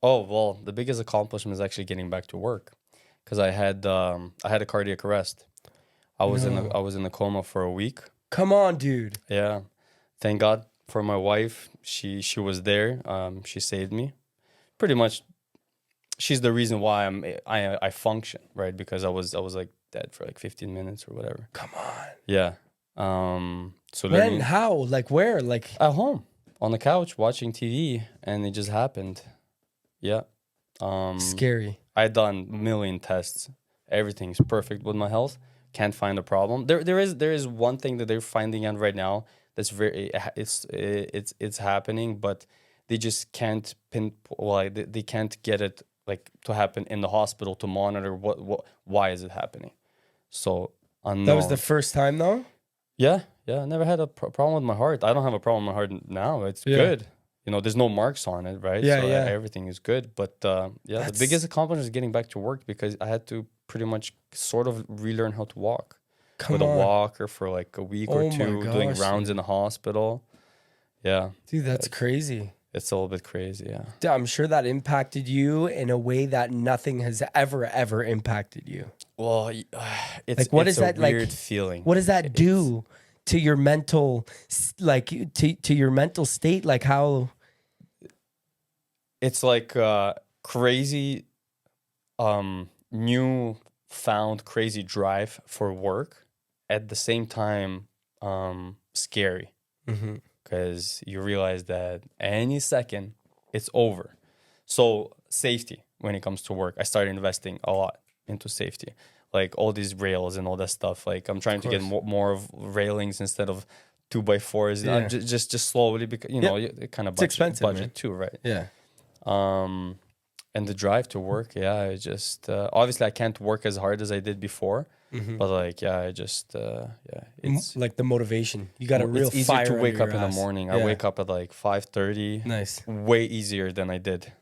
the biggest accomplishment is actually getting back to work, because I had a cardiac arrest. I was in a coma for a week. Come on, dude. Yeah, thank God for my wife. She was there. She saved me. Pretty much, she's the reason why I function, right? Because I was like dead for like 15 minutes or whatever. Come on. Yeah. So then how? Like where? Like at home on the couch watching TV, and it just happened. Yeah. Scary. I done a million tests. Everything's perfect with my health. Can't find a problem. There is one thing that they're finding out right now that's it's happening, but they just can't they can't get it like to happen in the hospital to monitor why is it happening. So unknown. That was the first time though? Yeah. I never had a problem with my heart. I don't have a problem with my heart now. It's good. You know, there's no marks on it, right? Yeah, so yeah. Everything is good. But the biggest accomplishment is getting back to work, because I had to pretty much sort of relearn how to walk. with a walker for like a week or two, doing rounds in the hospital. Yeah. Dude, that's crazy. It's a little bit crazy, yeah. I'm sure that impacted you in a way that nothing has ever impacted you. Well, it's like, it's a weird feeling. What does that do to your mental, like to your mental state? Like how? It's like crazy, newfound crazy drive for work. At the same time, scary. Mm-hmm. Because you realize that any second it's over. So safety when it comes to work, I started investing a lot into safety, like all these rails and all that stuff. Like I'm trying to get more of railings instead of 2x4s. Yeah. Just slowly, because you know it kind of budget too, right? Yeah. And the drive to work, I just obviously I can't work as hard as I did before. Mm-hmm. But like, I just, it's like the motivation. You got a real it's easier to wake up in the morning. I wake up at like 5:30. Nice. Way easier than I did,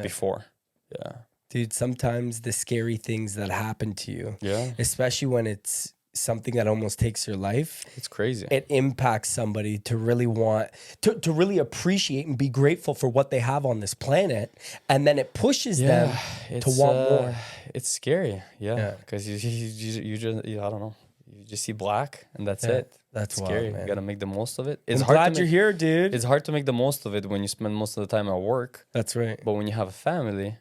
before. Yeah. Dude, sometimes the scary things that happen to you, especially when it's something that almost takes your life. It's crazy. It impacts somebody to really want to really appreciate and be grateful for what they have on this planet, and then it pushes them to want more. It's scary, because you just I don't know, you just see black and that's it. That's scary. Wild, man. You gotta make the most of it. I'm glad you're here, dude. It's hard to make the most of it when you spend most of the time at work. That's right. But when you have a family,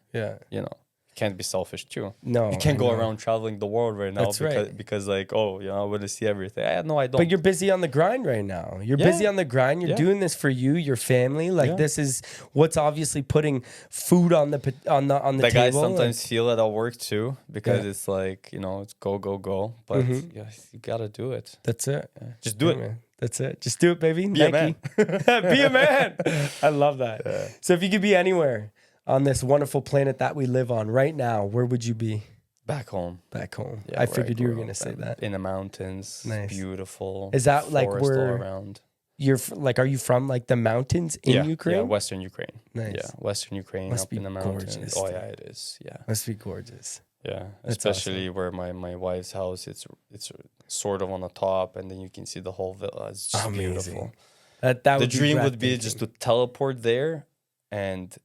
can't be selfish too. No, you can't go around traveling the world right now. Because like, I want to see everything. I don't. But you're busy on the grind right now. You're busy on the grind. You're doing this for you, your family. Like this is what's obviously putting food on the table. Guys sometimes feel it at work too, because it's like, it's go. But you gotta do it. That's it. Just do it, man. That's it. Just do it, baby. Be a man. Be a man. I love that. Yeah. So if you could be anywhere on this wonderful planet that we live on right now, where would you be? Back home. Back home. Yeah, I figured you were going to say that. In the mountains. Nice. Beautiful. Is that like where all around? You're like, are you from like the mountains in Ukraine? Yeah, Western Ukraine. Nice. Yeah, Western Ukraine. Must up be in the mountains. Gorgeous, oh, yeah, it is. Yeah. Must be gorgeous. Yeah, especially awesome. Where my wife's house, it's sort of on the top, and then you can see the whole villa. It's just beautiful. The dream would be just to teleport there and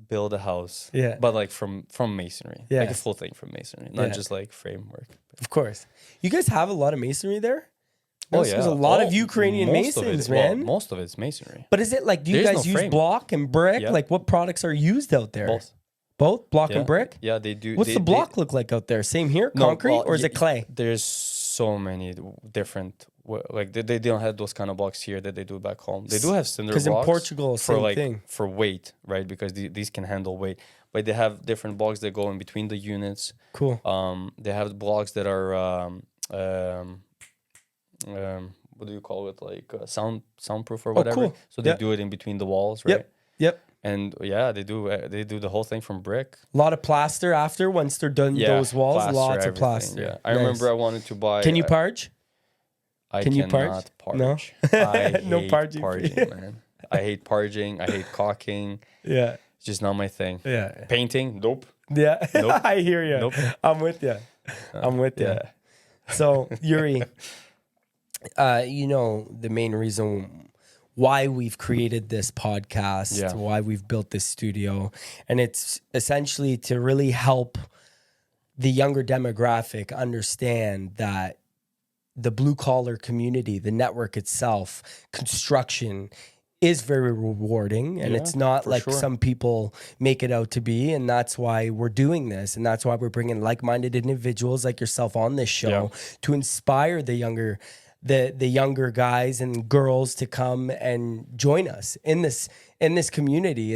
build a house. Yeah. But like from masonry. Yeah. Like a full thing from masonry, not just like framework. Of course. You guys have a lot of masonry there? Oh, yeah. There's a lot of Ukrainian masons, man. Well, most of it's masonry. But is it like, do you guys use block and brick? Yeah. Like what products are used out there? Both? Block and brick? Yeah, they do. What's the block look like out there? Same here? Concrete? Or is it clay? There's so many different... Like they don't have those kind of blocks here that they do back home. They do have cinder blocks. Because in Portugal, same thing. For weight, right? Because these can handle weight. But they have different blocks that go in between the units. Cool. They have blocks that are... what do you call it? Like soundproof or whatever. Cool. So they do it in between the walls, right? Yep. And they do the whole thing from brick. A lot of plaster after once they're done those walls. Lots of plaster. Yeah, I remember I wanted to buy. Can you parge? I cannot parge. No, I no hate parging, man. I hate parging. I hate caulking. Yeah, it's just not my thing. Yeah, painting, nope. Yeah, nope. I hear you. Nope. I'm with you. I'm with you. Yeah. So Yuri, the main reason why we've created this podcast, why we've built this studio, and it's essentially to really help the younger demographic understand that the blue collar community, the network itself, construction is very rewarding, and it's not like some people make it out to be, and that's why we're doing this, and that's why we're bringing like-minded individuals like yourself on this show to inspire the younger guys and girls to come and join us in this community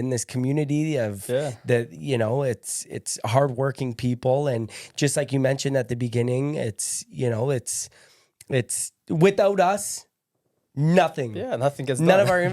of it's hardworking people, and just like you mentioned at the beginning, it's without us, nothing. Yeah, nothing gets done. None of our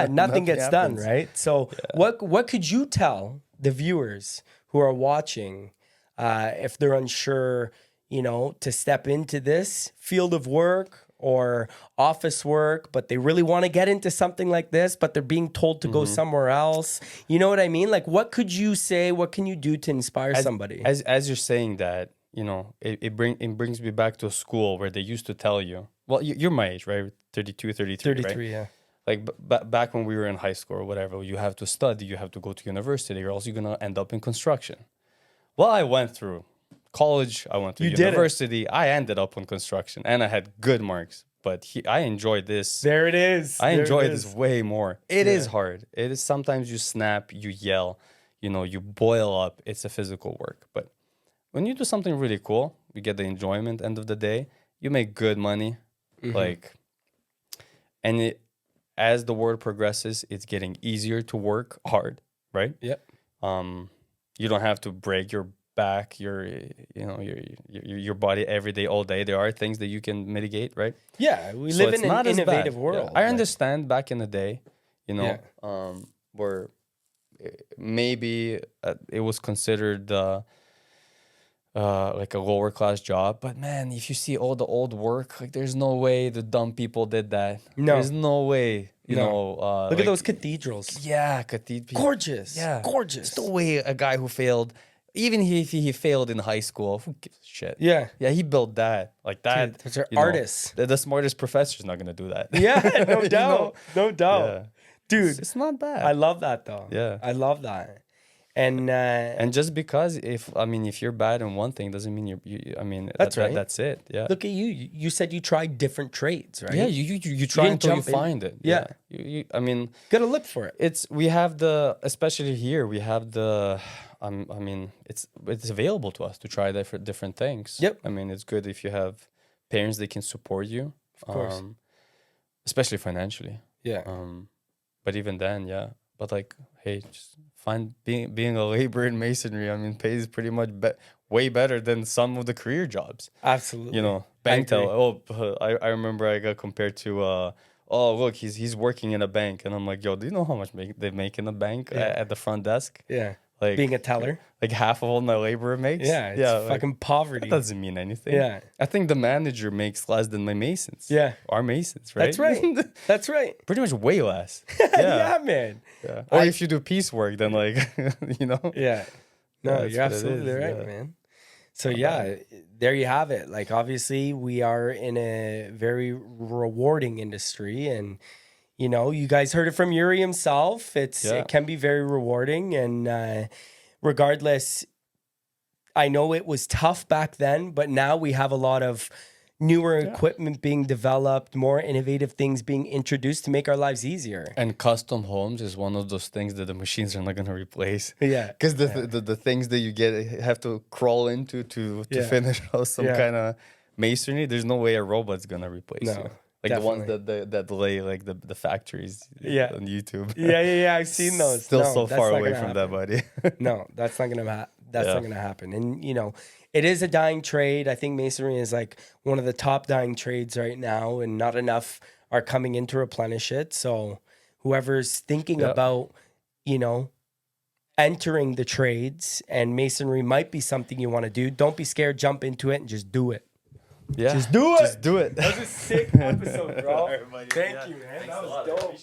nothing gets done, right? So what could you tell the viewers who are watching if they're unsure, to step into this field of work or office work, but they really want to get into something like this, but they're being told to go somewhere else? You know what I mean? Like, what could you say? What can you do to inspire somebody? As you're saying that, it brings me back to a school where they used to tell you, well, you're my age, right? 32, 33, 33, right? yeah. Like back when we were in high school or whatever, you have to study, you have to go to university, or else you're going to end up in construction. Well, I went through college, I went to university, I ended up on construction, and I had good marks. But I enjoyed this. There it is. I enjoy this way more. It is hard. It is sometimes you snap, you yell, you boil up. It's a physical work. But when you do something really cool, you get the enjoyment end of the day. You make good money. And as the world progresses, it's getting easier to work hard, right? Yep. You don't have to break your back, your body every day, all day. There are things that you can mitigate, right? Yeah, we live in an innovative world. Yeah. I understand back in the day, where maybe it was considered like a lower class job. But man, if you see all the old work, like there's no way the dumb people did that. No. There's no way. Look at those cathedrals. Yeah, cathedral. Gorgeous. Yeah. Gorgeous. There's no way a guy who failed, even if he failed in high school, who gives a shit? Yeah. Yeah, he built that. Like that. Dude, those are artists. The smartest professor's not going to do that. Yeah, no doubt. No doubt. Yeah. Dude. It's not bad. I love that though. Yeah. I love that. And just because if you're bad in one thing doesn't mean that's right. That's it. Yeah. Look at you. You said you tried different trades, right? Yeah. You try until you find it. Yeah. Gotta look for it. We have especially here we have it's available to us to try different things. Yep. It's good if you have parents that can support you. Of course. Especially financially. Yeah. But even then, yeah. But like, hey, just find being a laborer in masonry. Pays pretty much way better than some of the career jobs. Absolutely. Bank teller. I remember I got compared to. Look, he's working in a bank, and I'm like, yo, do you know how much they make in a bank at the front desk? Yeah. Like being a teller, like half of what my laborer makes. Yeah, it's fucking poverty. That doesn't mean anything. Yeah, I think the manager makes less than my masons. Yeah, our masons, right? That's right. That's right. Pretty much way less. Yeah, man. Yeah. Or if you do piecework, then like, Yeah. No, you're absolutely right, man. So there you have it. Like obviously, we are in a very rewarding industry, and you guys heard it from Yuri himself. It can be very rewarding. And regardless, I know it was tough back then, but now we have a lot of newer equipment being developed, more innovative things being introduced to make our lives easier. And custom homes is one of those things that the machines are not going to replace. Yeah. Because the things that you have to crawl into to finish out some kind of masonry, there's no way a robot's going to replace you. Like definitely. The ones that lay like the factories on YouTube. Yeah. I've seen those. Still so far away from that, buddy. No, that's not gonna not gonna happen. And it is a dying trade. I think masonry is like one of the top dying trades right now, and not enough are coming in to replenish it. So whoever's thinking about entering the trades, and masonry might be something you want to do, don't be scared. Jump into it and just do it. Yeah. Just do it. Just do it. That was a sick episode, bro. Thank you, man. That was dope.